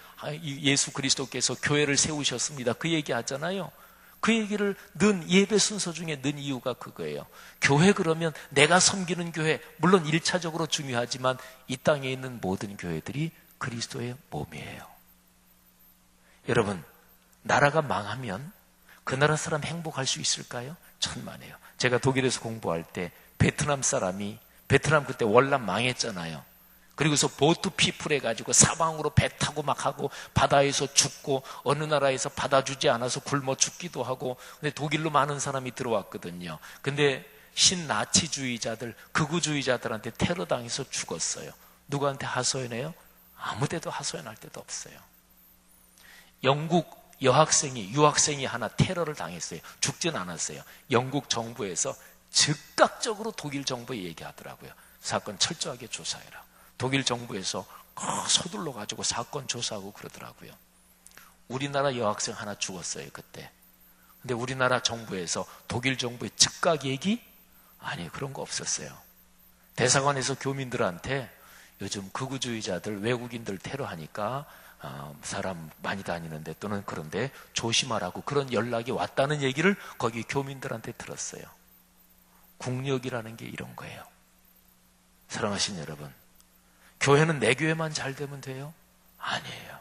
Speaker 3: 예수 그리스도께서 교회를 세우셨습니다, 그 얘기 하잖아요. 그 얘기를 넣은, 예배 순서 중에 넣은 이유가 그거예요. 교회 그러면 내가 섬기는 교회, 물론 1차적으로 중요하지만 이 땅에 있는 모든 교회들이 그리스도의 몸이에요. 여러분, 나라가 망하면 그 나라 사람 행복할 수 있을까요? 천만에요. 제가 독일에서 공부할 때 베트남 사람이, 베트남 그때 월남 망했잖아요. 그리고서 보트 피플 해가지고 사방으로 배 타고 막 하고 바다에서 죽고 어느 나라에서 받아주지 않아서 굶어 죽기도 하고, 근데 독일로 많은 사람이 들어왔거든요. 근데 신나치주의자들, 극우주의자들한테 테러당해서 죽었어요. 누구한테 하소연해요? 아무데도 하소연할 데도 없어요. 영국 유학생이 하나 테러를 당했어요. 죽진 않았어요. 영국 정부에서 즉각적으로 독일 정부에 얘기하더라고요. 사건 철저하게 조사해라. 독일 정부에서 서둘러 가지고 사건 조사하고 그러더라고요. 우리나라 여학생 하나 죽었어요, 그때. 근데 우리나라 정부에서 독일 정부에 즉각 얘기? 아니, 그런 거 없었어요. 대사관에서 교민들한테 요즘 극우주의자들, 외국인들 테러하니까 사람 많이 다니는데 또는 그런데 조심하라고 그런 연락이 왔다는 얘기를 거기 교민들한테 들었어요. 국력이라는 게 이런 거예요. 사랑하신 여러분, 교회는 내 교회만 잘 되면 돼요? 아니에요.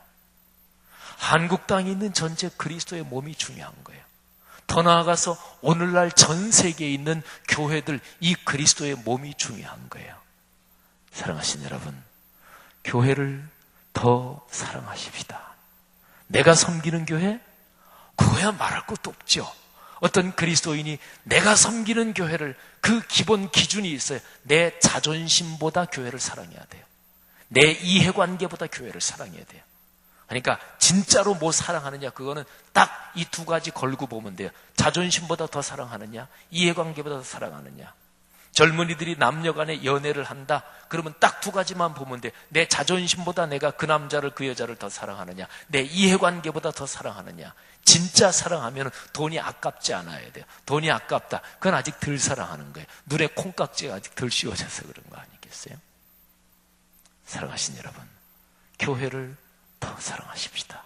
Speaker 3: 한국 땅에 있는 전체 그리스도의 몸이 중요한 거예요. 더 나아가서 오늘날 전 세계에 있는 교회들, 이 그리스도의 몸이 중요한 거예요. 사랑하신 여러분, 교회를 더 사랑하십시다. 내가 섬기는 교회? 그거야 말할 것도 없죠. 어떤 그리스도인이 내가 섬기는 교회를, 그 기본 기준이 있어요. 내 자존심보다 교회를 사랑해야 돼요. 내 이해관계보다 교회를 사랑해야 돼요. 그러니까 진짜로 뭐 사랑하느냐, 그거는 딱 이 두 가지 걸고 보면 돼요. 자존심보다 더 사랑하느냐, 이해관계보다 더 사랑하느냐. 젊은이들이 남녀간에 연애를 한다, 그러면 딱 두 가지만 보면 돼요. 내 자존심보다 내가 그 남자를, 그 여자를 더 사랑하느냐, 내 이해관계보다 더 사랑하느냐. 진짜 사랑하면 돈이 아깝지 않아야 돼요. 돈이 아깝다, 그건 아직 덜 사랑하는 거예요. 눈에 콩깍지가 아직 덜 씌워져서 그런 거 아니겠어요? 사랑하신 여러분, 교회를 더 사랑하십시다.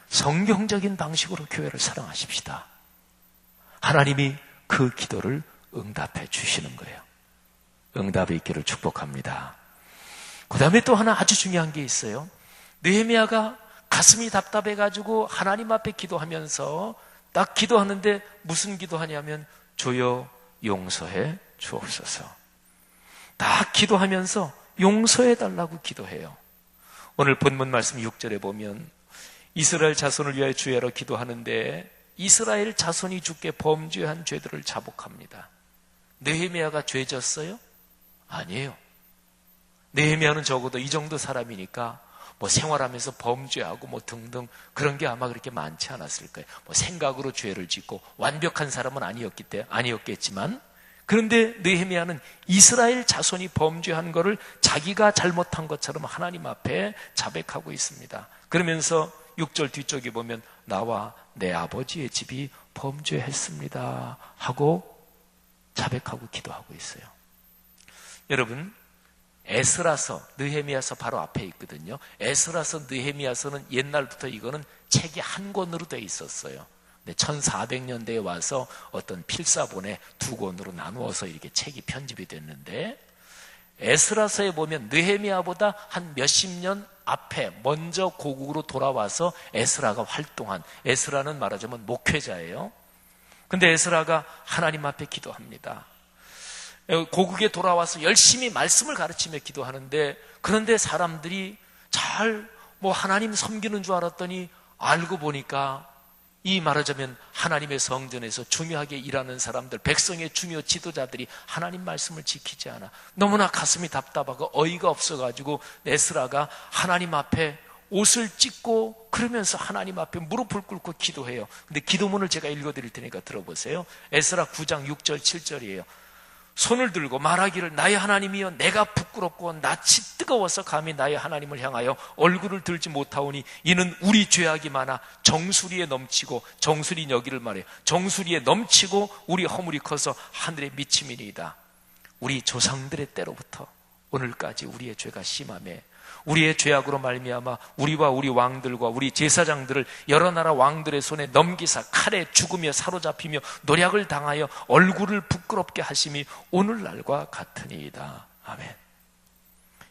Speaker 3: 성경적인 방식으로 교회를 사랑하십시다. 하나님이 그 기도를 응답해 주시는 거예요. 응답이 있기를 축복합니다. 그 다음에 또 하나 아주 중요한 게 있어요. 느헤미야가 가슴이 답답해가지고 하나님 앞에 기도하면서 딱 기도하는데 무슨 기도하냐면 주여 용서해 주옵소서. 딱 기도하면서 용서해 달라고 기도해요. 오늘 본문 말씀 6절에 보면 이스라엘 자손을 위하여 주야로 기도하는데 이스라엘 자손이 주께 범죄한 죄들을 자복합니다. 느헤미야가 죄 졌어요? 아니에요. 느헤미야는 적어도 이 정도 사람이니까 뭐 생활하면서 범죄하고 뭐 등등 그런 게 아마 그렇게 많지 않았을 거예요. 뭐 생각으로 죄를 짓고 완벽한 사람은 아니었겠지만, 그런데 느헤미야는 이스라엘 자손이 범죄한 거를 자기가 잘못한 것처럼 하나님 앞에 자백하고 있습니다. 그러면서 6절 뒤쪽에 보면 나와 내 아버지의 집이 범죄했습니다 하고 자백하고 기도하고 있어요. 여러분, 에스라서, 느헤미야서 바로 앞에 있거든요. 에스라서, 느헤미야서는 옛날부터 이거는 책이 한 권으로 돼 있었어요. 1400년대에 와서 어떤 필사본에 두 권으로 나누어서 이렇게 책이 편집이 됐는데, 에스라서에 보면 느헤미야보다 한 몇십 년 앞에 먼저 고국으로 돌아와서 에스라가 활동한, 에스라는 말하자면 목회자예요. 근데 에스라가 하나님 앞에 기도합니다. 고국에 돌아와서 열심히 말씀을 가르치며 기도하는데, 그런데 사람들이 잘 뭐 하나님 섬기는 줄 알았더니 알고 보니까 이 말하자면 하나님의 성전에서 중요하게 일하는 사람들, 백성의 중요 지도자들이 하나님 말씀을 지키지 않아. 너무나 가슴이 답답하고 어이가 없어가지고 에스라가 하나님 앞에 옷을 찢고 그러면서 하나님 앞에 무릎을 꿇고 기도해요. 근데 기도문을 제가 읽어드릴 테니까 들어보세요. 에스라 9장 6절 7절이에요. 손을 들고 말하기를 나의 하나님이여, 내가 부끄럽고 낯이 뜨거워서 감히 나의 하나님을 향하여 얼굴을 들지 못하오니 이는 우리 죄악이 많아 정수리에 넘치고, 정수리 여기를 말해요. 정수리에 넘치고 우리 허물이 커서 하늘에 미침이니이다. 우리 조상들의 때로부터 오늘까지 우리의 죄가 심하매 우리의 죄악으로 말미암아 우리와 우리 왕들과 우리 제사장들을 여러 나라 왕들의 손에 넘기사 칼에 죽으며 사로잡히며 노략을 당하여 얼굴을 부끄럽게 하심이 오늘날과 같으니이다. 아멘.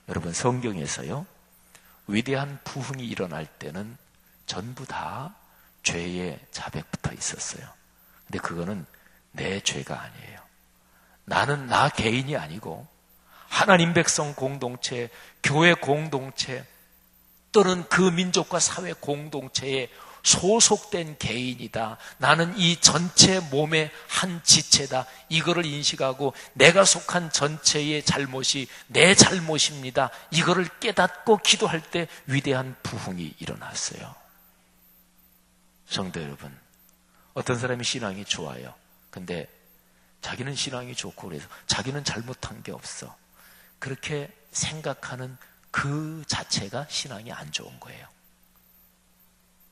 Speaker 3: 여러분, 성경에서요, 위대한 부흥이 일어날 때는 전부 다 죄의 자백부터 있었어요. 근데 그거는 내 죄가 아니에요. 나는 나 개인이 아니고 하나님 백성 공동체, 교회 공동체 또는 그 민족과 사회 공동체에 소속된 개인이다. 나는 이 전체 몸의 한 지체다. 이거를 인식하고 내가 속한 전체의 잘못이 내 잘못입니다. 이거를 깨닫고 기도할 때 위대한 부흥이 일어났어요. 성도 여러분, 어떤 사람이 신앙이 좋아요. 근데 자기는 신앙이 좋고 그래서 자기는 잘못한 게 없어. 그렇게 생각하는 그 자체가 신앙이 안 좋은 거예요.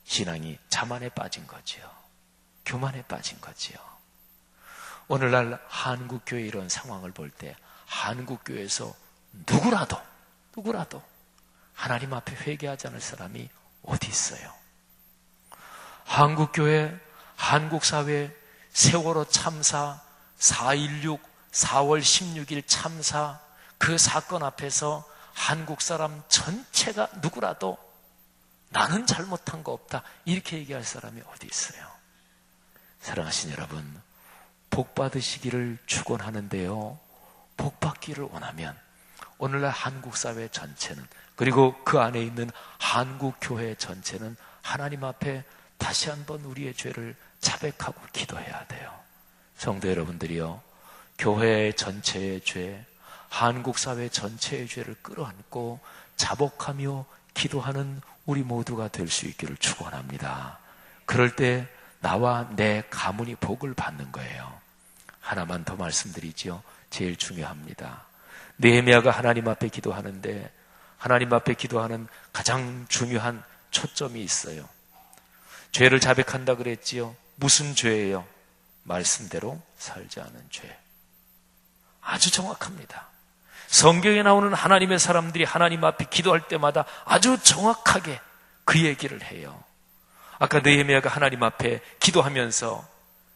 Speaker 3: 신앙이 자만에 빠진 거지요. 교만에 빠진 거지요. 오늘날 한국교회 이런 상황을 볼 때 한국교회에서 누구라도 하나님 앞에 회개하지 않을 사람이 어디 있어요? 한국교회, 한국사회, 세월호 참사, 4.16, 4월 16일 참사, 그 사건 앞에서 한국 사람 전체가 누구라도 나는 잘못한 거 없다 이렇게 얘기할 사람이 어디 있어요? 사랑하신 여러분, 복 받으시기를 축원하는데요. 복 받기를 원하면 오늘날 한국 사회 전체는, 그리고 그 안에 있는 한국 교회 전체는 하나님 앞에 다시 한번 우리의 죄를 자백하고 기도해야 돼요. 성도 여러분들이요, 교회 전체의 죄, 한국 사회 전체의 죄를 끌어안고 자복하며 기도하는 우리 모두가 될 수 있기를 축원합니다. 그럴 때 나와 내 가문이 복을 받는 거예요. 하나만 더 말씀드리죠. 제일 중요합니다. 느헤미야가 하나님 앞에 기도하는데, 하나님 앞에 기도하는 가장 중요한 초점이 있어요. 죄를 자백한다 그랬지요. 무슨 죄예요? 말씀대로 살지 않은 죄. 아주 정확합니다. 성경에 나오는 하나님의 사람들이 하나님 앞에 기도할 때마다 아주 정확하게 그 얘기를 해요. 아까 느헤미야가 하나님 앞에 기도하면서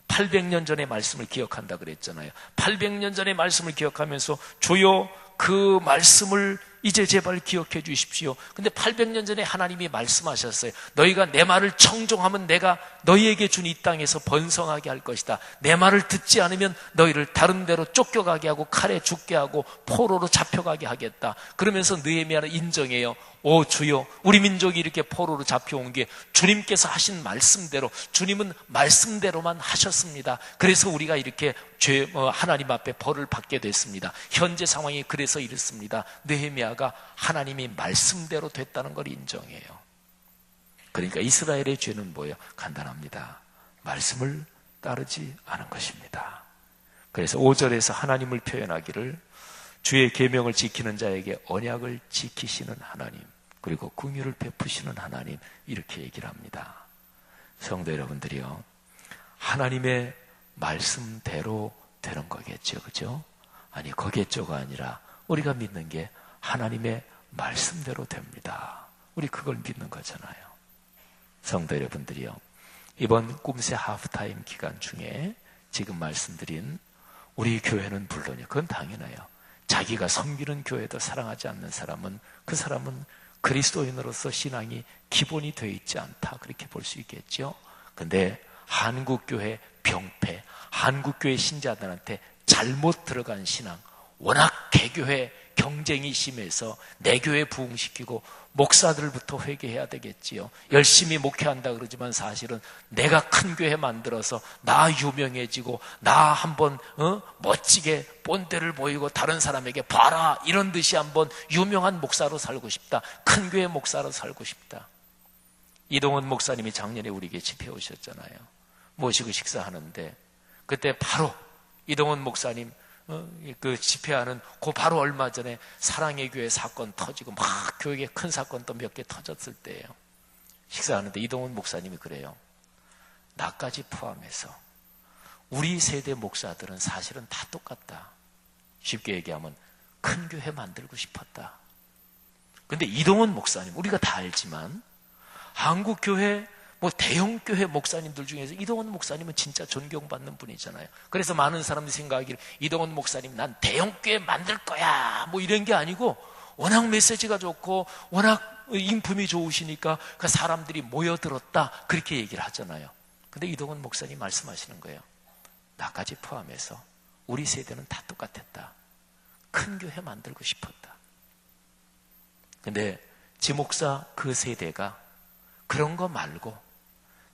Speaker 3: 800년 전의 말씀을 기억한다 그랬잖아요. 800년 전의 말씀을 기억하면서 주여 그 말씀을 이제 제발 기억해 주십시오. 근데 800년 전에 하나님이 말씀하셨어요. 너희가 내 말을 청종하면 내가 너희에게 준 이 땅에서 번성하게 할 것이다. 내 말을 듣지 않으면 너희를 다른 데로 쫓겨가게 하고 칼에 죽게 하고 포로로 잡혀가게 하겠다. 그러면서 느헤미야는 인정해요. 오 주여, 우리 민족이 이렇게 포로로 잡혀온 게 주님께서 하신 말씀대로, 주님은 말씀대로만 하셨습니다. 그래서 우리가 이렇게 하나님 앞에 벌을 받게 됐습니다. 현재 상황이 그래서 이렇습니다. 느헤미야가 하나님이 말씀대로 됐다는 걸 인정해요. 그러니까 이스라엘의 죄는 뭐예요? 간단합니다. 말씀을 따르지 않은 것입니다. 그래서 5절에서 하나님을 표현하기를 주의 계명을 지키는 자에게 언약을 지키시는 하나님, 그리고 긍휼을 베푸시는 하나님, 이렇게 얘기를 합니다. 성도 여러분들이요, 하나님의 말씀대로 되는 거겠죠, 그죠? 아니, 거겠죠가 아니라 우리가 믿는 게 하나님의 말씀대로 됩니다. 우리 그걸 믿는 거잖아요. 성도 여러분들이요, 이번 꿈새 하프타임 기간 중에 지금 말씀드린 우리 교회는 물론이요, 그건 당연해요. 자기가 섬기는 교회도 사랑하지 않는 사람은, 그 사람은 그리스도인으로서 신앙이 기본이 되어 있지 않다, 그렇게 볼 수 있겠죠. 근데 한국교회 병폐, 한국교회 신자들한테 잘못 들어간 신앙, 워낙 개교회 경쟁이 심해서 내 교회 부흥시키고 목사들부터 회개해야 되겠지요. 열심히 목회한다 그러지만 사실은 내가 큰 교회 만들어서 나 유명해지고 나 한번 멋지게 본때를 보이고 다른 사람에게 봐라, 이런 듯이 한번 유명한 목사로 살고 싶다, 큰 교회 목사로 살고 싶다. 이동원 목사님이 작년에 우리에게 집회 오셨잖아요. 모시고 식사하는데 그때 바로 이동원 목사님 그 집회하는 그 바로 얼마 전에 사랑의 교회 사건 터지고 막 교회에 큰 사건 또 몇 개 터졌을 때예요. 식사하는데 이동훈 목사님이 그래요. 나까지 포함해서 우리 세대 목사들은 사실은 다 똑같다. 쉽게 얘기하면 큰 교회 만들고 싶었다. 근데 이동훈 목사님, 우리가 다 알지만 한국 교회 대형 교회 목사님들 중에서 이동원 목사님은 진짜 존경받는 분이잖아요. 그래서 많은 사람들이 생각하기를 이동원 목사님 난 대형 교회 만들 거야 이런 게 아니고, 워낙 메시지가 좋고 워낙 인품이 좋으시니까 그 사람들이 모여들었다, 그렇게 얘기를 하잖아요. 근데 이동원 목사님 말씀하시는 거예요. 나까지 포함해서 우리 세대는 다 똑같았다. 큰 교회 만들고 싶었다. 근데 지 목사 그 세대가 그런 거 말고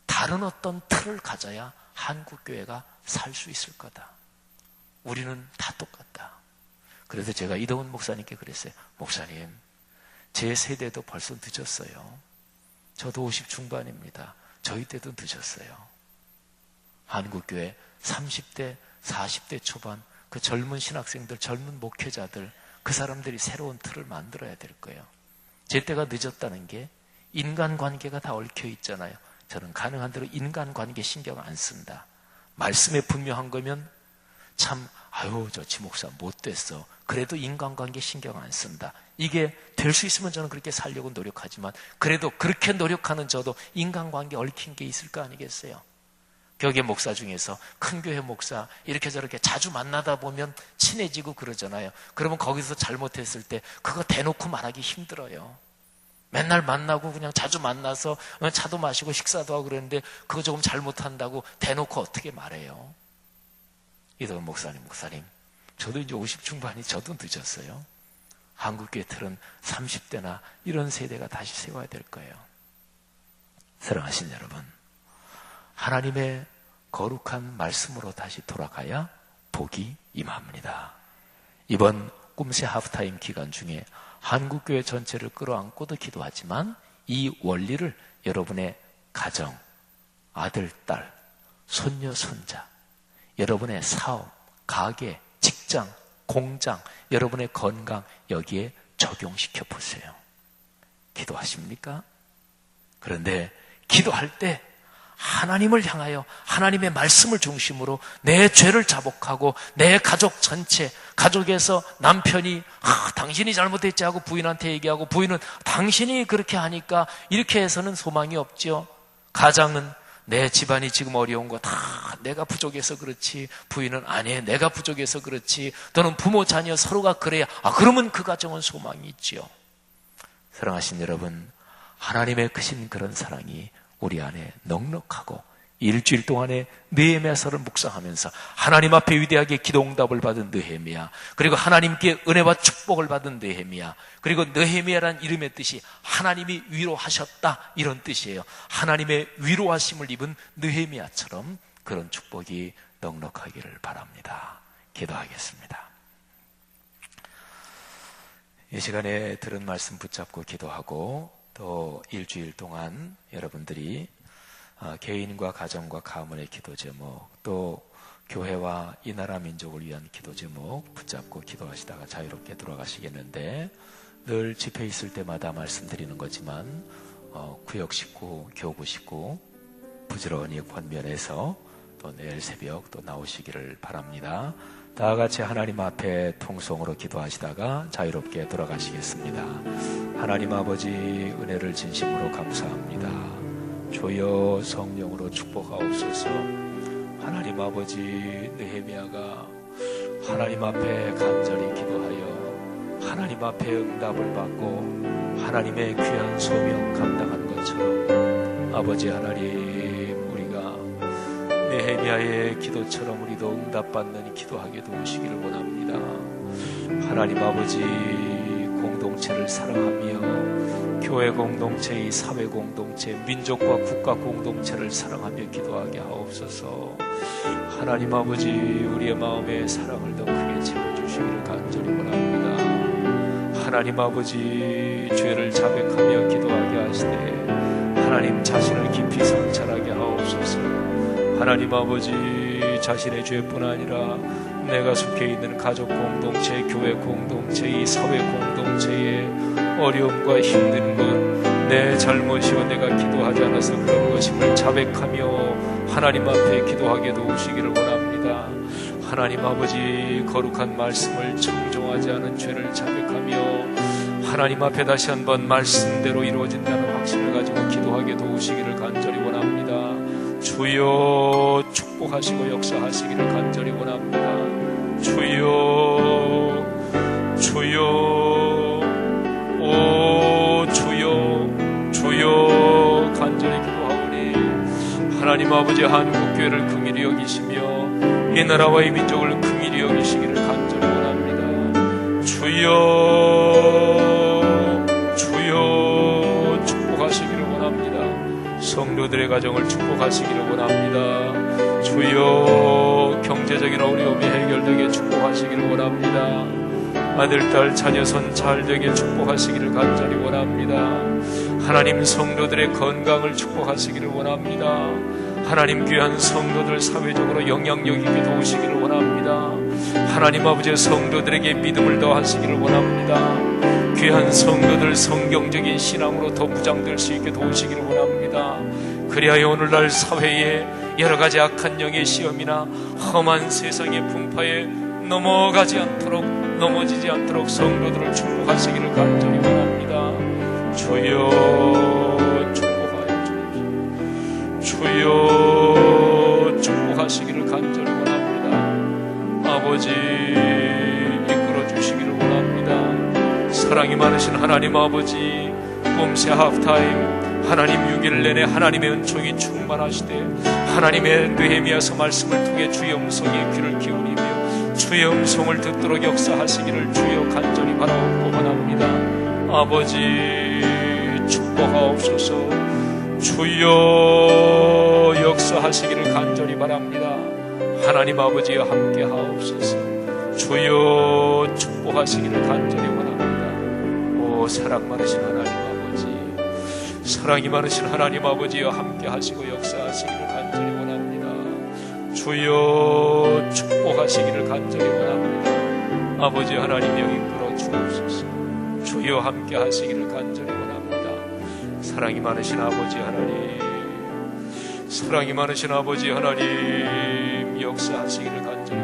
Speaker 3: 다른 어떤 틀을 가져야 한국교회가 살 수 있을 거다. 우리는 다 똑같다. 그래서 제가 이동훈 목사님께 그랬어요. 목사님, 제 세대도 벌써 늦었어요. 저도 50 중반입니다. 저희 때도 늦었어요. 한국교회 30대, 40대 초반 그 젊은 신학생들, 젊은 목회자들, 그 사람들이 새로운 틀을 만들어야 될 거예요. 제 때가 늦었다는 게 인간관계가 다 얽혀 있잖아요. 저는 가능한 대로 인간관계 신경 안 쓴다. 말씀에 분명한 거면 참 저 지목사 못됐어. 그래도 인간관계 신경 안 쓴다. 이게 될 수 있으면 저는 그렇게 살려고 노력하지만, 그래도 그렇게 노력하는 저도 인간관계 얽힌 게 있을 거 아니겠어요. 격의 목사 중에서 큰 교회 목사 이렇게 저렇게 자주 만나다 보면 친해지고 그러잖아요. 그러면 거기서 잘못했을 때 그거 대놓고 말하기 힘들어요. 맨날 만나고 그냥 자주 만나서 차도 마시고 식사도 하고 그랬는데 그거 조금 잘못한다고 대놓고 어떻게 말해요? 이동훈 목사님, 저도 이제 50 중반이 저도 늦었어요. 한국교회 틀은 30대나 이런 세대가 다시 세워야 될 거예요. 사랑하신 여러분, 하나님의 거룩한 말씀으로 다시 돌아가야 복이 임합니다. 이번 꿈새 하프타임 기간 중에 한국교회 전체를 끌어안고도 기도하지만 이 원리를 여러분의 가정, 아들, 딸, 손녀, 손자, 여러분의 사업, 가게, 직장, 공장, 여러분의 건강 여기에 적용시켜 보세요. 기도하십니까? 그런데 기도할 때 하나님을 향하여 하나님의 말씀을 중심으로 내 죄를 자복하고 내 가족 전체, 가족에서 남편이 당신이 잘못했지 하고 부인한테 얘기하고 부인은 당신이 그렇게 하니까 이렇게 해서는 소망이 없죠. 가장은 내 집안이 지금 어려운 거 다 내가 부족해서 그렇지, 부인은 아니 내가 부족해서 그렇지, 또는 부모 자녀 서로가 그래야 그러면 그 가정은 소망이 있지요. 사랑하신 여러분, 하나님의 크신 그런 사랑이 우리 안에 넉넉하고 일주일 동안에 느헤미야서를 묵상하면서 하나님 앞에 위대하게 기도응답을 받은 느헤미야, 그리고 하나님께 은혜와 축복을 받은 느헤미야, 그리고 느헤미야란 이름의 뜻이 하나님이 위로하셨다 이런 뜻이에요. 하나님의 위로하심을 입은 느헤미야처럼 그런 축복이 넉넉하기를 바랍니다. 기도하겠습니다. 이 시간에 들은 말씀 붙잡고 기도하고 또 일주일 동안 여러분들이 개인과 가정과 가문의 기도 제목, 또 교회와 이 나라 민족을 위한 기도 제목 붙잡고 기도하시다가 자유롭게 돌아가시겠는데, 늘 집회 있을 때마다 말씀드리는 거지만 구역 식구, 교구 식구 부지런히 권면해서 또 내일 새벽 또 나오시기를 바랍니다. 다 같이 하나님 앞에 통성으로 기도하시다가 자유롭게 돌아가시겠습니다. 하나님 아버지, 은혜를 진심으로 감사합니다. 주여 성령으로 축복하옵소서. 하나님 아버지, 느헤미야가 하나님 앞에 간절히 기도하여 하나님 앞에 응답을 받고 하나님의 귀한 소명 감당한 것처럼 아버지 하나님, 우리가 느헤미야의 기도처럼 우리도 응답받는 기도하게 도우시기를 원합니다. 하나님 아버지, 공동체를 사랑하며 교회 공동체, 사회 공동체, 민족과 국가 공동체를 사랑하며 기도하게 하옵소서. 하나님 아버지, 우리의 마음에 사랑을 더 크게 채워주시기를 간절히 원합니다. 하나님 아버지, 죄를 자백하며 기도하게 하시되 하나님 자신을 깊이 성찰하게 하옵소서. 하나님 아버지, 자신의 죄뿐 아니라 내가 속해 있는 가족 공동체, 교회 공동체, 이 사회 공동체의 어려움과 힘든 것, 내 잘못이요 내가 기도하지 않아서 그런 것임을 자백하며 하나님 앞에 기도하게 도우시기를 원합니다. 하나님 아버지, 거룩한 말씀을 청종하지 않은 죄를 자백하며 하나님 앞에 다시 한번 말씀대로 이루어진다는 확신을 가지고 기도하게 도우시기를 간절히 원합니다. 주여 축복하시고 역사하시기를 간절히 원합니다. 주여, 주여, 오 주여, 주여 간절히 기도하오니 하나님 아버지, 한국교회를 긍휼히 여기시며 이 나라와 이 민족을 긍휼히 여기시기를 간절히 원합니다. 주여, 주여 축복하시기를 원합니다. 성도들의 가정을 축복하시기를 원합니다. 주여, 경제적인 어려움이 해결되게 축복하시기를 원합니다. 아들, 딸, 자녀선 잘되게 축복하시기를 간절히 원합니다. 하나님, 성도들의 건강을 축복하시기를 원합니다. 하나님, 귀한 성도들 사회적으로 영향력 있게 도우시기를 원합니다. 하나님 아버지, 성도들에게 믿음을 더하시기를 원합니다. 귀한 성도들 성경적인 신앙으로 더 무장될 수 있게 도우시기를 원합니다. 그리하여 오늘날 사회에 여러 가지 악한 영의 시험이나 험한 세상의 풍파에 넘어지지 않도록 성도들을 축복하시기를 간절히 원합니다. 주여 축복하여 주옵소서. 주여 축복하시기를 간절히 원합니다. 아버지, 이끌어 주시기를 원합니다. 사랑이 많으신 하나님 아버지, pom새 하프타임 하나님 6일 내내 하나님의 은총이 충만하시되 하나님의 느헤미야서 말씀을 통해 주의 음성에 귀를 기울이며 주의 음성을 듣도록 역사하시기를 주여 간절히 바라옵고 원합니다. 아버지 축복하옵소서. 주여 역사하시기를 간절히 바랍니다. 하나님 아버지와 함께 하옵소서. 주여 축복하시기를 간절히 원합니다. 오 사랑 많으신 하나님 아버지, 사랑이 많으신 하나님 아버지와 함께 하시고 역사하시기를 간절히 원합니다. 주여 축복하시기를 간절히 원합니다. 아버지 하나님 영이 끌어 주옵소서. 주여 함께 하시기를 간절히 원합니다. 사랑이 많으신 아버지 하나님, 사랑이 많으신 아버지 하나님 역사하시기를 간절히